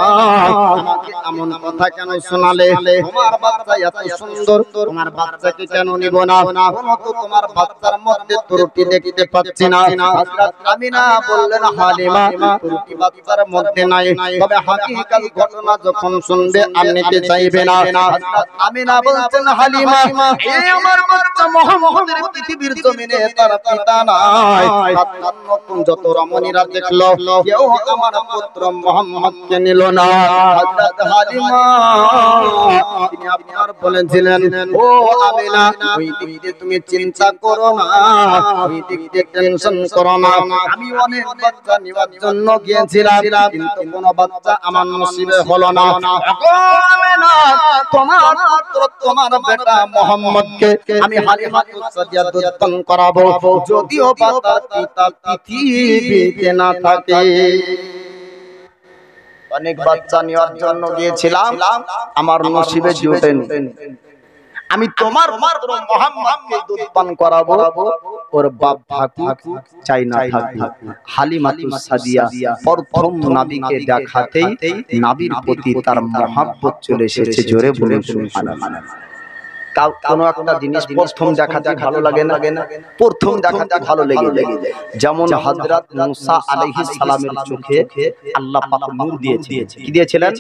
A: আমাকে এমন কথা কেন শোনালে? তোমার বাচ্চা এত সুন্দর, তোমার বাচ্চাকে কেন নিব না? কোনো তো তোমার বাচ্চার মধ্যে ত্রুটি দেখতে পাচ্ছি না। হযরত আমিনা বললেন হালিমা ত্রুটি বাচ্চার মধ্যে নাই, তবে হাকিকাত ঘটনা যখন শুনবে আর নিতে চাইবে না। হযরত আমিনা বলছেন হালিমা এই আমার বাচ্চা মুহাম্মদের পৃথিবীর জমিনে তার পিতা নাই, তার নতুন যত রমণীরা দেখলো কেউ আমার পুত্র মুহাম্মদকে নিল না। হযরত হালিমা তিনি আপনার বলেছিলেন ও আমিনা ওই দিকে তুমি চিন্তা করো না, ওই দিকে টেনশন করো না, আমি অনেক বাচ্চা নেওয়ার জন্য গিয়েছিলাম কিন্তু কোনো বাচ্চা আমার নসিবে হলো না। আমিনা তোমার পুত্র তোমার বেটা মুহাম্মদকে আমি হালিমাতুস সাদিয়া দুধপান করাবো, যদিও তার পিতা পৃথিবীতে না থাকে। অনেক বাচ্চা নেওয়ার জন্য গিয়েছিলাম, আমার নসিবে জুটেনি, আমি তোমার পুত্র মুহাম্মদকে দুধপান করাবো, ওর বাপ থাকুক চাই না থাকুক। হালিমাতুস সাদিয়া প্রথম নবীকে দেখাতেই নবীর প্রতি তার মহব্বত চলে এসেছে। জোরে বলুন সুবহানাল্লাহ। কোন একটা জিনিস প্রথম দেখাতে ভালো লাগে না, প্রথম দেখাতে ভালো লেগে যায়। যেমন হযরত মুসা আলাইহিস সালামের চোখে আল্লাহ পাক নূর দিয়েছিলেন। কি দিয়েছিলেন?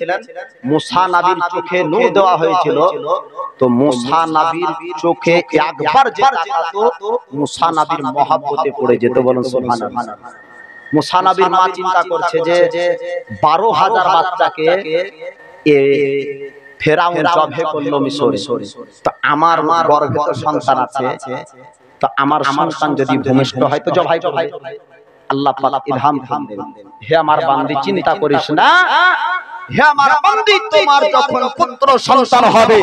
A: মুসা নবীর চোখে নূর দেওয়া হয়েছিল। তো মুসা নবীর চোখে একবার যে তাকাতো মুসা নবীর মহব্বতে পড়ে যেত। বলুন সুবহানাল্লাহ। মুসা নবীর মা চিন্তা করছে যে 12,000 বাচ্চাকে ফেরাউন জবে করলো মিশরে, তো আমার গর্ভে তো সন্তান আছে, তো আমার সন্তান যদি ভূমিষ্ঠ হয় তো জবাই করবে। আল্লাহ পাক ইলহাম দেন হে আমার বান্দি চিন্তা করিস না, হে আমার বান্দি তোমার যখন পুত্র সন্তান হবে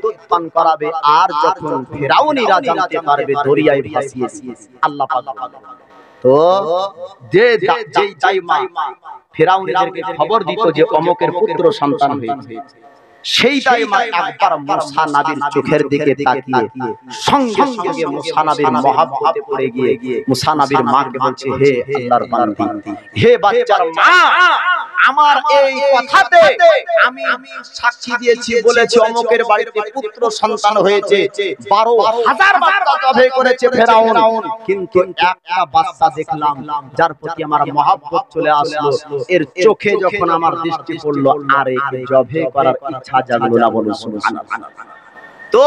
A: দুধ পান করাবে, আর যখন ফেরাউনিরা জানতে পারবে দরিয়ায় ভাসিয়ে আল্লাহ পাক। তো যেই যাই মা ফেরাউনিদেরকে খবর দিত যে অমুকের পুত্র সন্তান হয়েছে, সেই টাইমে একবার মুসা নবীর চোখের দিকে তাকিয়ে সঙ্গে সঙ্গে মুসা নবীর মহব্বতে পড়ে গিয়ে মুসা নবীর মাকে বলছে হে আল্লাহর বান্দি, হে বাচ্চার মা, আমার এই কথাতে আমি সাক্ষী দিয়েছি, বলেছি অমুকের বাড়িতে পুত্র সন্তান হয়েছে, 12,000 বাচ্চা জবাই করেছে ফেরাউন, কিন্তু একটা বাচ্চা দেখলাম যার প্রতি আমার মহব্বত চলে আসলো, এর চোখে যখন আমার দৃষ্টি পড়লো আর একে জবাই করার ইচ্ছা জাগলো না। বলুন সুবহানাল্লাহ। তো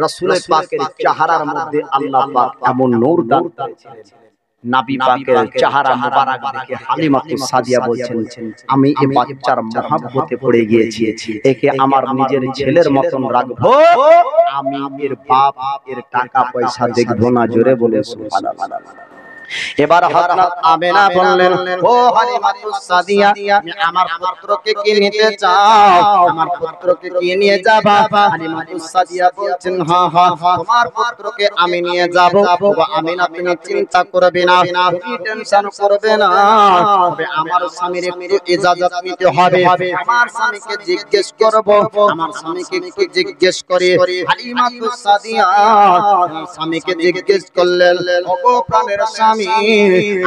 A: রাসূল পাকের চেহারার মধ্যে আল্লাহ পাক এমন নূর দান করেছিলেন, নবী পাকের চেহারা মোবারক দেখে হালিমাতুস সাদিয়া বলছেন আমি এই বাচ্চার মহব্বতে পড়ে গিয়েছি, একে আমার নিজের ছেলের মতন রাখবো, আমি এর বাপ এর টাকা পয়সা দেখবো না। জোরে বলে সুবহানাল্লাহ। এবার হযরত আমিনা বললেন ও হালিমাতুস সাদিয়া তুমি আমার পুত্রকে কি নিতে চাও? আমার পুত্রকে কি নিয়ে যাবা? হালিমাতুস সাদিয়া বলছেন হ্যাঁ হ্যাঁ তোমার পুত্রকে আমি নিয়ে যাব। আমিনা তুমি চিন্তা করবে না, তুমি টেনশন করবে না, তবে আমার স্বামীর একটু ইজাজত নিতে হবে, আমার স্বামীকে জিজ্ঞেস করব। আমার স্বামীকে কি জিজ্ঞেস করে হালিমাতুস সাদিয়া স্বামীকে জিজ্ঞেস করলেন ওগো প্রাণের স্বামী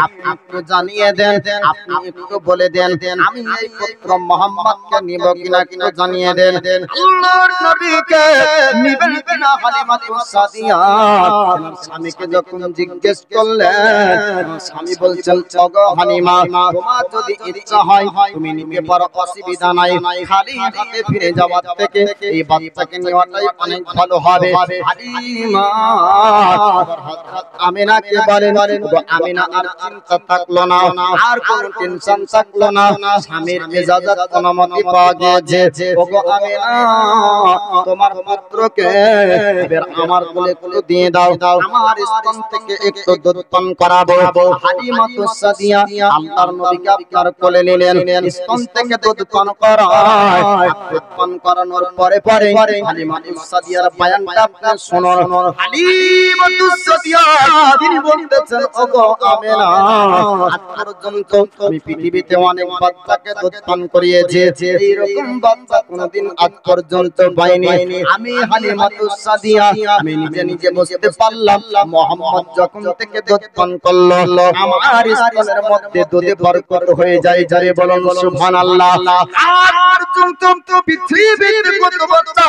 A: আপনি একটু জানিয়ে দেন, আপনি একটু বলে দেন আমি এই পুত্র মুহাম্মদকে নিব কিনা, কিনা জানিয়ে দেন। আল্লাহর নবীকে নিবেন কিনা হালিমাতুস সাদিয়া স্বামীকে যখন জিজ্ঞেস করলেন, স্বামী বলছেন ওগো হালিমা তোমার যদি ইচ্ছা হয় তুমি নিতে পারো, অসুবিধা নাই, খালি হাতে ফিরে যাওয়ার থেকে এই বাচ্চাকে নেওয়াটাই অনেক ভালো হবে। হালিমা হযরত আমিনাকে বলেন আমিনা আর চিন্তা থাকলো না, আর কোনো টেনশন থাকলো না, স্বামীর ইজাজত অনুমতি পাওয়া গিয়েছে। ওগো আমিনা তোমার পুত্রকে এবার আমার কোলে কোলে দিয়ে দাও, আমার স্তন থেকে একটু দুধ পান করাবো। হালিমাতুস সাদিয়া আল্লাহর নবীকে আপনার কোলে নিলেন, স্তন থেকে দুধ পান করায়, দুধ পান করানোর পরে পরে হালিমাতুস সাদিয়ার বয়ানটা আপনি শুনুন। হালিমাতুস সাদিয়া তিনি বলতেছেন ওগো আমেনা আজ পর্যন্ত আমি পৃথিবীতে অনেক বাচ্চাকে দুধ পান করিয়েছি, এইরকম বাচ্চা কোনোদিন আজ পর্যন্ত পাইনি। আমি হালিমাতুস সাদিয়া আমি নিজে নিজে বুঝতে পারলাম মুহাম্মদ যখন থেকে দুধ পান করলো আমার স্তনের মধ্যে দুধে বরকত হয়ে যায়। যারে বলুন সুবহানাল্লাহ। আজ পর্যন্ত পৃথিবীতে কত বাচ্চা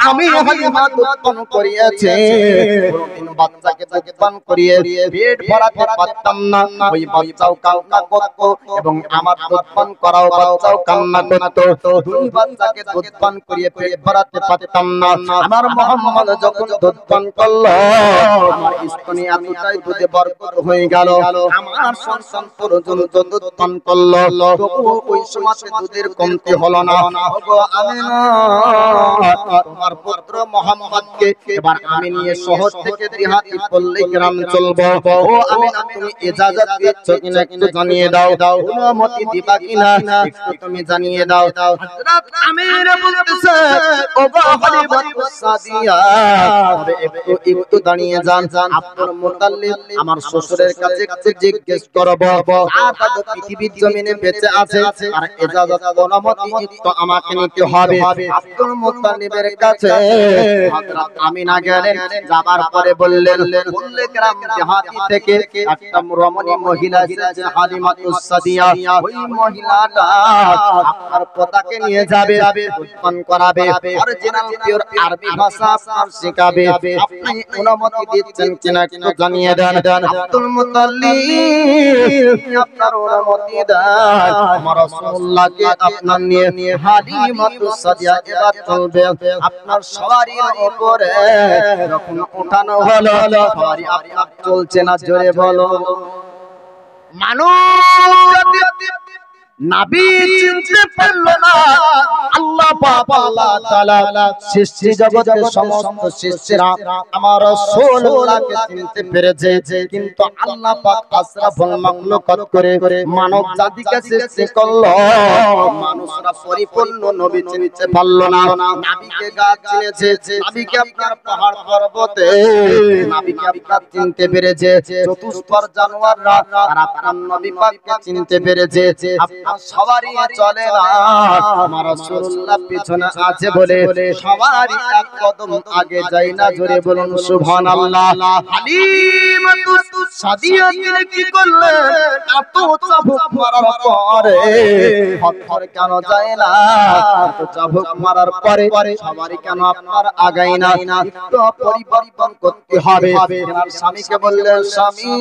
A: আমি হালিমা দুধ পান করিয়েছি, কোনদিন বাচ্চাকে দুধ পান করিয়ে পেট ভরাতে পারতাম না। ওই বাচ্চাও কান্না করত এবং আমার দুধ পান করাও বাচ্চাও কান্না করত। দুই বাচ্চাকে দুধ পান করিয়ে পেট ভরাতে পারতাম না। আমার মুহাম্মদ যখন দুধ পান করলো আমার স্তনে এতটাই দুধে বরকত হয়ে গেল, আমার সন্তান পর্যন্ত দুধ পান করলো, তবুও ওই সময়তে দুধের কমতি হলো না। ওগো আমিনা তোমার পুত্র মুহাম্মদকে এবার আমি নিয়ে শহর থেকে দেহাতি পল্লী গ্রাম চলবো। ও আমিনা তুমি ইজাজত দিচ্ছ কিনা একটু জানিয়ে দাও, অনুমতি দিবা কিনা একটু তুমি জানিয়ে দাও। হযরত আমির বলতেছে ওগো হালিমাতুস সাদিয়া একটু দাঁড়িয়ে যান, আব্দুল মুতাল্লিব আমার শ্বশুরের কাছে একটু জিজ্ঞেস করব আর পৃথিবীর জমিনে বেঁচে আছে আর ইজাজত অনুমতি একটু আমাকে নিতে হবে। আব্দুল মুতাল্লিবের কাছে হযরত আমিনা গেলেন, যাবার পরে বললেন পল্লী গ্রাম দেহাতি থেকে একটা রমণী মহিলা এসেছে হালিমাতুস সাদিয়া, ওই মহিলাটা আপনার পোতাকে নিয়ে যাবে, দুধ পান করাবে, অরিজিনাল পিওর আরবি ভাষা আপনার শেখাবে। আপনি অনুমতি দিচ্ছেন কিনা একটু জানিয়ে দেন। আব্দুল মুতাল্লিব আপনার অনুমতি দেন, আমার রাসূলুল্লাহকে আপনার নিয়ে হালিমাতুস সাদিয়া এবার চলবে। আপনার সওয়ারির উপরে যখন উঠানো হলো সওয়ারি আপনার চলছে না, জোরে বলো। মানুষ নবী চিনতে পারলো না, আল্লাহ পাক আল্লাহ তাআলা সৃষ্টি জগতের সমস্ত সৃষ্টিরা আমার রাসূলুল্লাহকে চিনতে পেরেছে, কিন্তু আল্লাহ পাক আশরাফুল মাখলুকাত করে মানব জাতিকে সৃষ্টি করলো, মানুষরা পরিপূর্ণ নবী চিনতে পারলো না। নবীকে গাছ চিনেছে, নবীকে আপনার পাহাড় পর্বতে, নবীকে আপনার চিনতে পেরেছে চতুষ্পদ জানোয়াররা, আর আপনার নবী পাককে চিনতে পেরেছে। সবারই চলে না, আমার রাসূলুল্লাহ পিছনে আছে বলে সবারই এক কদম আগে যায় না, জোরে বলুন সুবহানাল্লাহ। হালিমাতুস সাদিয়া কি করলেন, এত চাবুক মারার পরে পাথর কেন যায় না, এত চাবুক মারার পরে সবারই কেন আপনার আগায় না, একটু পরিবর্তন করতে হবে। আমার স্বামীকে বললেন স্বামী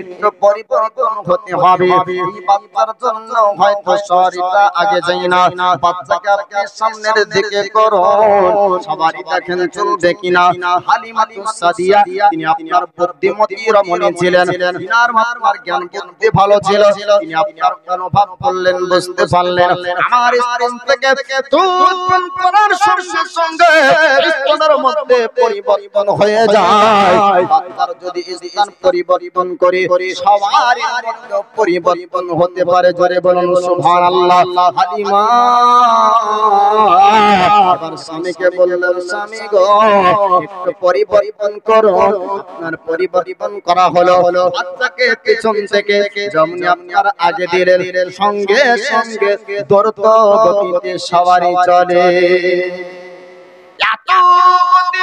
A: একটু পরিবর্তন হতে হবে, এই বাচ্চার জন্য হয়তো শরীরটা আগে যায় না, বাচ্চাকে আপনি সামনের দিকে করুন, সবারই দেখেন চলবে কিনা। হালিমাতুস সাদিয়া তিনি আপনার বুদ্ধিমতী রমণী ছিলেন, তিনার মাত্রার জ্ঞান বুদ্ধি ভালো ছিল, তিনি আপনার অনুভব করলেন, বুঝতে পারলেন আমার স্তন থেকে দুধ পান করার সঙ্গে সঙ্গে স্তনের মধ্যে পরিবর্তন হয়ে যায়। বাচ্চার যদি স্থান পরিবর্তন করে সবারই পরিবর্তন হতে পারে, জোরে বলুন সুবহানাল্লাহ। হালিমা আমার স্বামীকে বললেন স্বামী গো একটু পরিবর্তন করো, আপনার পরিবর্তন করা হলো, বাচ্চাকে পিছন থেকে যেমন আপনার আগে দিলেন সঙ্গে সঙ্গে দ্রুত গতিতে সবারই চলে। এত গতি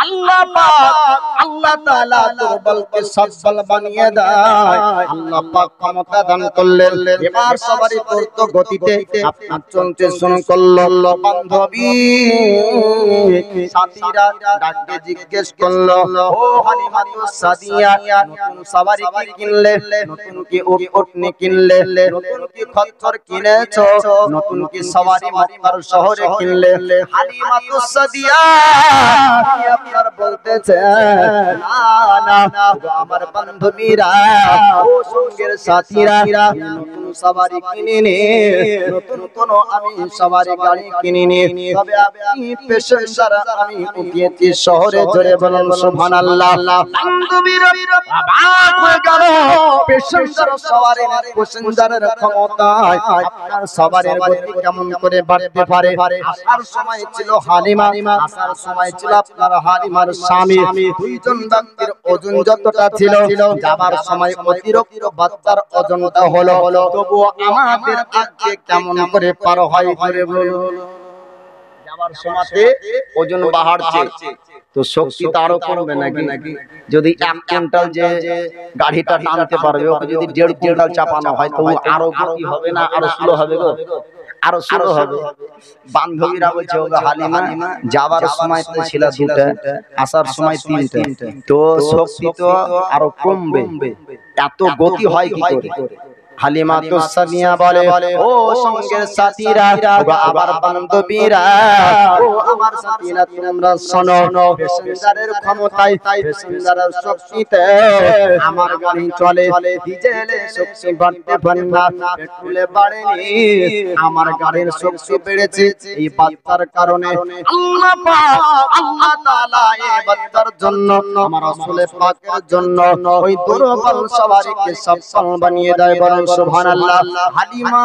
A: আল্লাহ পাক আল্লাহ তাআলা দুর্বলকে সবল বানিয়ে দেয়, আল্লাহ পাক ক্ষমতা দান করলেন। এবার সবারই দ্রুত গতিতে আপনার চলতে শুরু করলো। বান্ধবী সাথীরা ডাকতে জিজ্ঞেস করলো ও হালিমাতুস সাদিয়া নতুন সওয়ারি কি কিনলে, নতুন কি উটনি কিনলে, নতুন কি খচ্চর কিনেছো, নতুন কি সওয়ারি মক্কার শহরে কিনলে। হালিমাতুস সাদিয়া আপনার বলতেছে না না আমার বান্ধবীরা ও সঙ্গের সাথীরা নতুন সওয়ারি কিনিনি, নতুন কোন আমি সওয়ারি গাড়ি কিনিনি, তবে আপনি প্যাসেঞ্জার আমি উঠিয়েছি শহরে। জোরে বলুন সুবহানাল্লাহ। বান্ধবীরা অবাক হয়ে গেল, প্যাসেঞ্জারের ক্ষমতায় আপনার সওয়ারির গতি কেমন করে বাড়তে পারে? আসার সময় ছিল হালিমা, আসার সময় ছিল আপনার হালিমার স্বামী, দুইজন ব্যক্তির ওজন যতটা ছিল, যাবার সময় অতিরিক্ত বাচ্চার ওজনটা হলো, তবুও আমাদের আজকে কেমন করে পার হয়? করে বলুন, যাবার সময়তে ওজন বাড়ছে তো শক্তি তো আরো কমবে নাকি? যদি 1 কুইন্টাল যে গাড়িটা টানতে পারবে, ওকে যদি 1.5 কুইন্টাল চাপানো হয় তো আরো গতি হবে না, আরো স্লো হবে গো, আরো স্লো হবে। বান্ধবীরা বলছে, ওগো হালিমা, যাবার সময় তো ছিল 2টা, আসার সময় 3টা, তো শক্তি তো আরো কমবে, এত গতি হয় কি করে? হালিমা তো সাদিয়া বলে, ও সঙ্গের সাথীরা, আবার বান্ধবীরা, ও আমার সাথীরা, তোমরা শোনো, প্যাসেঞ্জারের ক্ষমতায়, প্যাসেঞ্জারের শক্তিতে আমার গাড়ি চলে, ডিজেলে শক্তি বাড়তে পারে না, পেট্রোলে বাড়েনি, আমার গাড়ির শক্তি বেড়েছে এই বাচ্চার কারণে। আল্লাহ পাক, আল্লাহ তাআলা এই বাচ্চার জন্য, আমার রাসূল পাকের জন্য ওই দুর্বল সওয়ারিকে সফল বানিয়ে দেয়। বলেন সুবহানাল্লাহ। হালিমা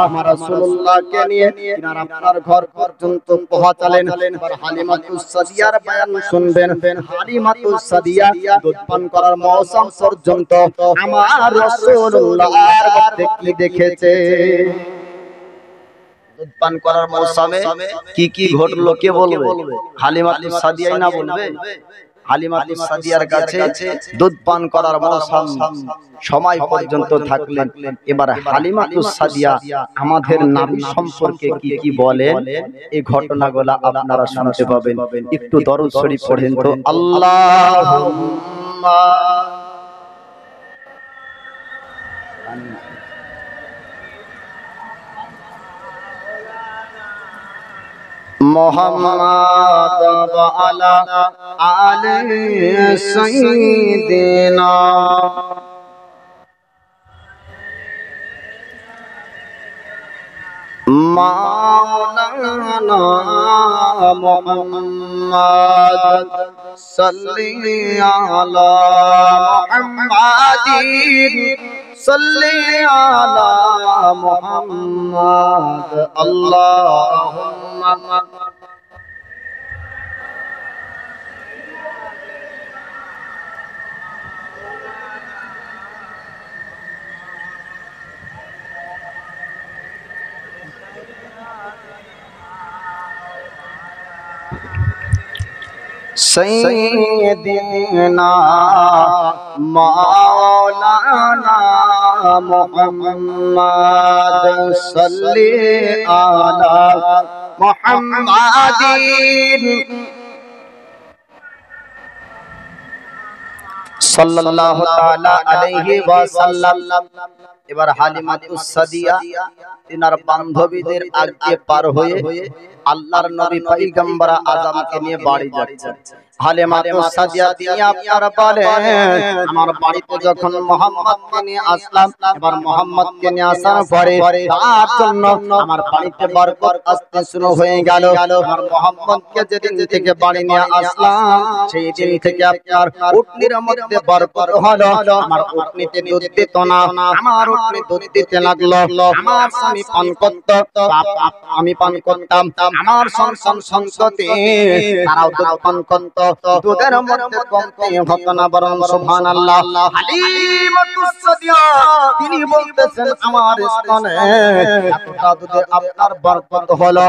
A: আমার রাসূলুল্লাহকে নিয়ে তিনার আপনার ঘর পর্যন্ত পৌঁছালেন। এবার হালিমাতুস সাদিয়ার বয়ান শুনবেন। হালিমাতুস সাদিয়া দুধ পান করার মৌসুম পর্যন্ত আমার রাসূলুল্লাহর মধ্যে কি দেখেছে? দুধ পান করার মৌসুমে কি কি ঘটলো কে বলবে? হালিমাতুস সাদিয়াই না বলবে? হালিমাতুস সাদিয়ার কাছে দুধ পান করার মৌসুম সময় পর্যন্ত থাকলেন। এবার হালিমাতুস সাদিয়া আমাদের নবী সম্পর্কে কি কি বলে, এই ঘটনাগুলো আপনারা শুনতে পাবেন। একটু দরুদ শরীফ পড়েন তো। আল্লাহুম্মা মুহাম্মাদ ওয়া আলা আলি সাইয়্যিদিনা মাওলানা মুহাম্মাদ সাল্লি আলা মুহাম্মাদিন সাল্লি আলা মুহাম্মাদ। আল্লাহুম্মা سيدنا مولانا محمد صلي على محمد সাল্লাল্লাহু তাআলা আলাইহি ওয়াসাল্লাম। এবার হালিমাতুস সাদিয়া তিনার বান্ধবীদের আগে পার হয়ে আল্লাহর নবী পয়গম্বর আযমকে নিয়ে বাড়ি যাচ্ছেন। হালিমাতুস সাদিয়া তিনি আপনারা বলেন, আমার বাড়িতে যখন মুহাম্মদকে নিয়ে আসলাম, এবার মুহাম্মদকে নিয়ে আসার পরে তার জন্য আমার বাড়িতে বরকত আসতে শুরু হয়ে গেল। আমার মুহাম্মদকে যেদিন থেকে বাড়ি নিয়ে আসলাম, সেই দিন থেকে আপনার উটনির মধ্যে বরকত হলো। আমার উটনিতে দুধ দিত না, আমার উটনি দুধ দিতে লাগলো। আমার স্বামী পান করত, আমি পান করতাম, আমার সন্তান সন্ততি তারাও দুধ পান করত। দুধের মধ্যে কমতি হতো না, বরং সুবহানাল্লাহ। হালিমাতুস সাদিয়া তিনি বলতেছেন, আমার স্তনে এতটা দুধে আপনার বরকত হলো।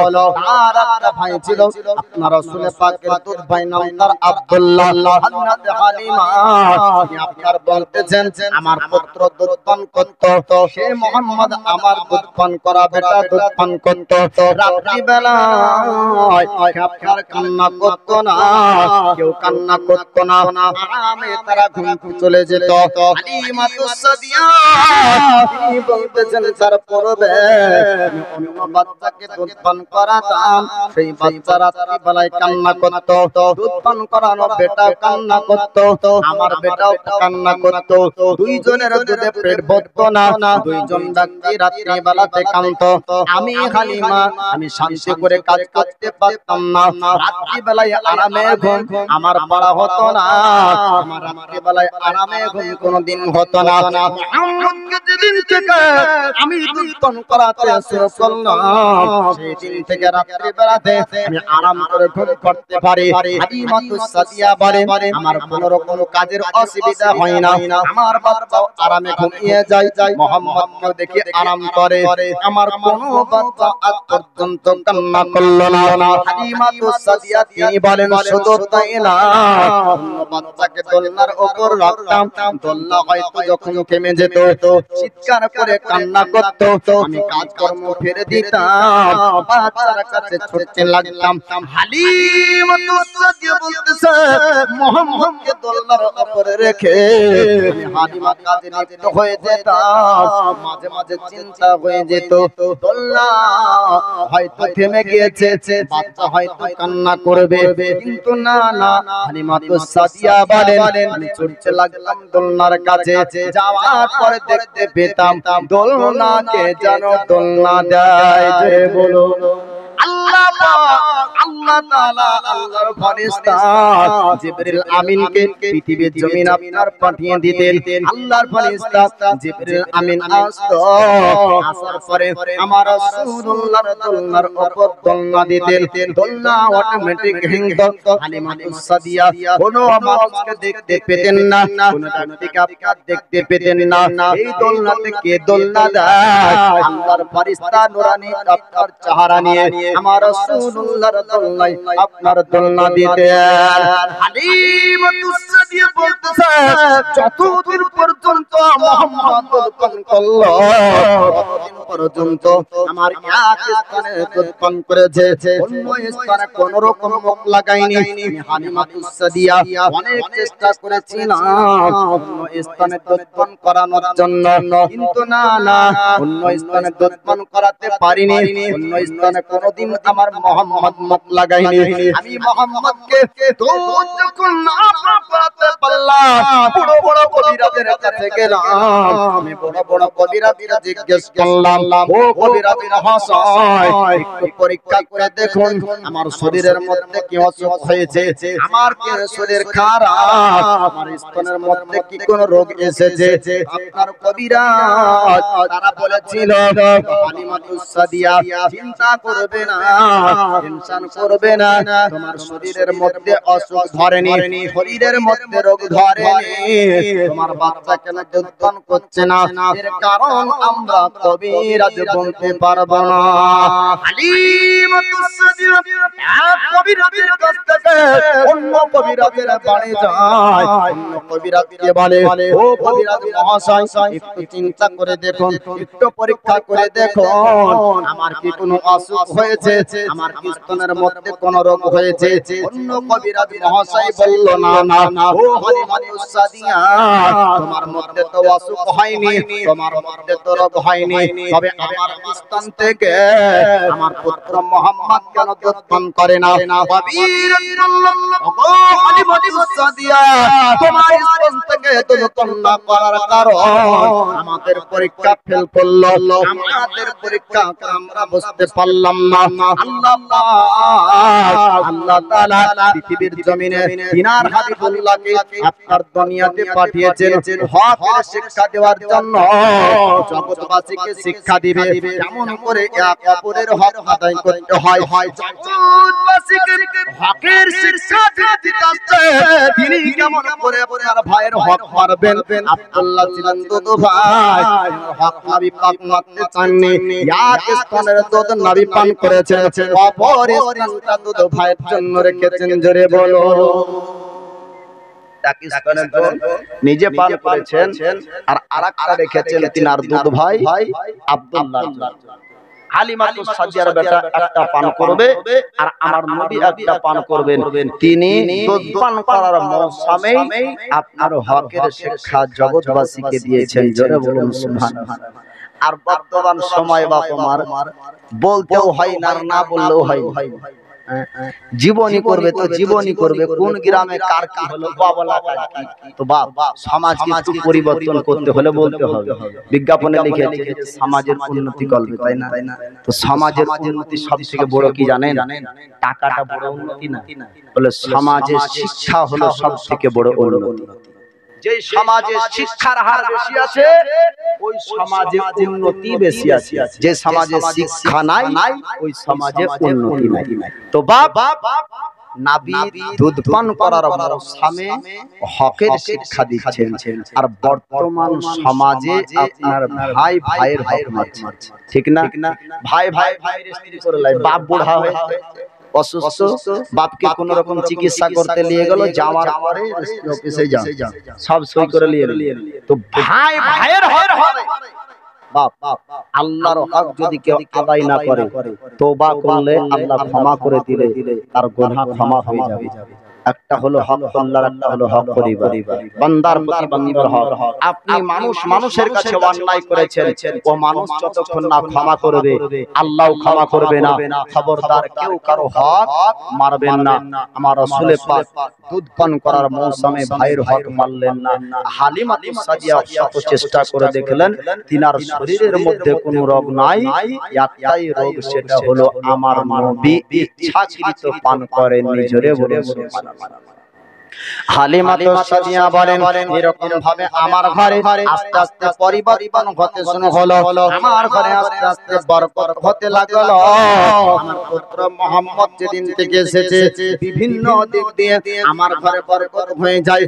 A: আর একটা ভাই ছিল আপনার রাসূল পাকের দুধ ভাই, নাম তার আব্দুল্লাহ। হযরত হালিমা তিনি আপনার বলতেছেন, আমার পুত্র দুধ পান করত, সে মুহাম্মদ আমার দুধ পান করা বেটা দুধ পান করত। রাত্রি বেলায় আপনার কান্না করত না, কেউ কান্না করতো না, আরামে তারা ঘুম চলে যেত। হালিমাতুস সাদিয়া তিনি বলতেছেন তার পূর্বে আমি অন্য বাচ্চাকে দুধ পান করাতাম, সেই বাচ্চা রাত্রি বেলায় কান্না করতো, দুধ পান করানো বেটাও কান্না করতো, আমার বেটাও কান্না করতো, দুইজনের দুধে পেট ভরতো না, দুইজন ব্যক্তি রাত্রি বেলাতে কাঁদতো। আমি হালিমা আমি শান্তি করে কাজ করতে পারতাম না, রাত্রি বেলায় আরামে ঘুম আমার পড়া হতো না, আমার রাত্রি বেলায় আরামে ঘুম কোনোদিন হতো না। মুহাম্মদকে যেদিন থেকে আমি দুধ পান করাতে শুরু করলাম, সেই দিন থেকে রাত্রি বেলাতে আমি আরাম করে ঘুম পড়তে পারি। হালিমাতুস সাদিয়া বলে আমার কোনো রকম কাজের অসুবিধা হয় না, আমার বাচ্চাও আরামে ঘুমিয়ে যায়, মুহাম্মদকে দেখে আরাম করে, আমার কোনো বাচ্চা আজ পর্যন্ত কান্না করলো না। হালিমাতুস সাদিয়া তিনি বলেন শুধু তাই না, বাচ্চাকে দোলনার উপর রাখতাম, দোলনা হয়তো যখন থেমে যেত চিৎকার করে কান্না করতো, আমি কাজকর্ম ফেলে দিতাম, বাচ্চার কাছে ছুটতে লাগতাম। হালিমাতুস সাদিয়া বলতেছে মুহাম্মদকে দোলনার উপরে রেখে আমি হালিমা কাজে লিপ্ত হয়ে যেতাম, মাঝে মাঝে চিন্তা হয়ে যেত দোলনা হয়তো থেমে গিয়েছে, বাচ্চা হয়তো কান্না করবে, কিন্তু না না, হালিমাতুস সাদিয়া বলেন আমি ছুটতে লাগলাম দোলনার কাছে, যাওয়ার পরে দেখতে পেতাম দোলনাকে যেন দোলনা দেয়। যে বলো আল্লাহ পাক, আল্লাহ তাআলা আল্লাহর ফেরেশতা জিবরিল আমিনকে পৃথিবীর জমিন আপনার পাঠিয়ে দিতেন। আল্লাহর ফেরেশতা জিবরিল আমিন আসতো, আসার পরে আমার রাসূলুল্লাহর দোলনার উপর দোলনা দিতেন, দোলনা অটোমেটিক হিংত। হালিমাতুস সাদিয়া কোনো মানুষকে দেখতে পেতেন না, কোনো ব্যক্তিকে আপনার দেখতে পেতেন না, এই দোলনাতে কে দোলনা দেয়? আল্লাহর ফেরেশতা নূরানী আপনার চেহারা নিয়ে আমার রাসূলুল্লাহর দোলনায় আপনার দোলনা দিতেন। হালিমাতুস সাদিয়া বলতেছে যতদিন পর্যন্ত মুহাম্মদ দোলন করলো ততদিন পর্যন্ত আমার এক স্থানে দোলন করেছে, অন্য স্থানে কোন রকম মুখ লাগাইনি। হালিমাতুস সাদিয়া অনেক চেষ্টা করেছিলাম অন্য স্থানে দোলন করানোর জন্য, কিন্তু না না, অন্য স্থানে দোলন করাতে পারিনি, অন্য স্থানে কোনদিন আমার মুহাম্মদ মুখ লাগাইনি। আমি মুহাম্মদকে দুধ যখন না করাতে পারলাম, বড় বড় কবিরাজের কাছে গেলাম, আমি বড় বড় কবিরাজরা জিজ্ঞেস করলাম ও কবিরাজ মহাশয় একটু পরীক্ষা করে দেখুন আমার শরীরের মধ্যে কি অসুখ হয়েছে, আমার কি শরীর খারাপ, আমার স্তনের মধ্যে কি কোন রোগ এসেছে। আপনার কবিরাজ তারা বলেছিল হালিমাতুস সাদিয়া চিন্তা করবে না, টেনশন করবে না, তোমার শরীরের মধ্যে অসুখ ধরেনি, শরীরের মধ্যে রোগ ধরেনি, তোমার বাচ্চা কেন দুধ পান করছে না এর কারণ আমরা কবিরাজ বলতে পারবো না। হালিমাতুস সাদিয়া এক কবিরাজের কাছ থেকে অন্য কবিরাজের বাড়ি যায়, অন্য কবিরাজকে বলে ও কবিরাজ মহাশয় একটু চিন্তা করে দেখুন, একটু পরীক্ষা করে দেখুন আমার কি কোনো অসুখ হয়েছে, আমার কি স্তনের মধ্যে কোন রোগ হয়েছে। অন্য কবিরাজ মহাশয় বলল না না, ও হালিমাতুস সাদিয়া তোমার মধ্যে তো অসুখ হয়নি, তোমার মধ্যে তো রোগ হয়নি, তবে আমার স্তন থেকে আমার পুত্র মুহাম্মদ কেন দুধ পান করে না? কবিরাজ বলল ও হালিমাতুস সাদিয়া তোমার স্তন থেকে দুধ পান না করার কারণ আমাদের পরীক্ষা ফেল করলো, আমাদের পরীক্ষা আমরা বুঝতে পারলাম না। আল্লাহ পাক আল্লাহ তাআলা পৃথিবীর জমিনে তিনার হাবিবুল্লাহকে আপনার দুনিয়াতে পাঠিয়েছেন হকের শিক্ষা দেওয়ার জন্য, জগৎবাসীকে শিক্ষা দিবে কেমন করে এক অপরের হক আদায় করতে হয়, জগৎবাসীকে হকের শিক্ষা দিতে আসছে তিনি কেমন করে আপনার ভাইয়ের হক মারবেন। আব্দুল্লাহ ছিলেন দুধ ভাই, হক নবী পাক মারতে চাননি, এক স্তনের দুধ নবী পান করেছেন, অপর স্তনটা দুধ ভাইয়ের জন্য রেখেছেন। জোরে বলো নিজে পান করেছেন আর আরেকটা রেখেছেন তিনার দুধ ভাই আব্দুল্লাহ। হালিমাতু সাদিয়ার বেটা একটা পান করবে আর আমার নবী একটা পান করবেন। তিনি দুধ পান করার মৌসুমে আপনার হকের শিক্ষা জগৎবাসীকে দিয়েছেন। জোরে বলুন সুবহানাল্লাহ। আর বর্তমান সময় বা তোমার বলতেও হয় না, না বললেও হয়। জীবনী করবে তো জীবনী করবে, কোন গ্রামে কার কি হলো, বাবলা কার কি, তো বাপ সমাজকে একটু পরিবর্তন করতে হলে বলতে হবে। বিজ্ঞাপনে লিখেছে সমাজের উন্নতি করবে, তাই না? তো সমাজের উন্নতি সবথেকে বড় কি জানেন? টাকাটা বড় উন্নতি না, বলে সমাজের শিক্ষা হলো সবথেকে বড় উন্নতি। যে সমাজে শিক্ষার হার বেশি আছে ওই সমাজে উন্নতি বেশি আছে, যে সমাজে শিক্ষা নাই ওই সমাজে উন্নতি নাই। তো বাপ নবী দুধ পান করার মৌসুমে হকের শিক্ষা দিচ্ছেন, আর বর্তমান সমাজে আপনার ভাই ভাইয়ের হক মারছে, ঠিক না? ভাই ভাই ভাইয়ের স্ত্রী করে লাই, বাপ বুড়া হয়ে অসুস্থ, বাপকে কোন রকম চিকিৎসা করতে নিয়ে গেল, যাওয়ার পরে অফিসে যাও সব সই করে নিয়ে তো ভাই ভাইয়ের হক বাপ আল্লাহর হক যদি কেউ আদায় না করে, তওবা করলে আল্লাহ ক্ষমা করে দিলে তার গুনাহ ক্ষমা হয়ে যাবে। একটা হলো হক আল্লাহর, একটা হলো হক পরিবার, বান্দার প্রতি বান্দার হক। আপনি মানুষের কাছে অন্যায় করেছেন, ও মানুষ যতক্ষণ না ক্ষমা করবে আল্লাহও ক্ষমা করবে না। খবরদার কেউ কারো হক মারবেন না। আমার রাসূল পাক দুধ পান করার মৌসুমে ভাইয়ের হক মারলেন না। হালিমাতু সাদিয়া শত চেষ্টা করে দেখলেন, তিনার শরীরের মধ্যে কোনো রোগ নাই, একটাই রোগ, সেটা হলো আমার নবী ইচ্ছাকৃত পান করেন। জোরে বলুন সুবহানাল্লাহ। হালিমাতু সাদিয়া বলেন, এরকম ভাবে আমার ঘরে আস্তে আস্তে পরিবর্তন হতে শুরু হলো, আমার ঘরে আস্তে আস্তে বরকত হতে লাগলো। আমার পুত্র মুহাম্মদ যেদিন থেকে এসেছে বিভিন্ন দিক দিয়ে আমার ঘরে বরকত হয়ে যায়।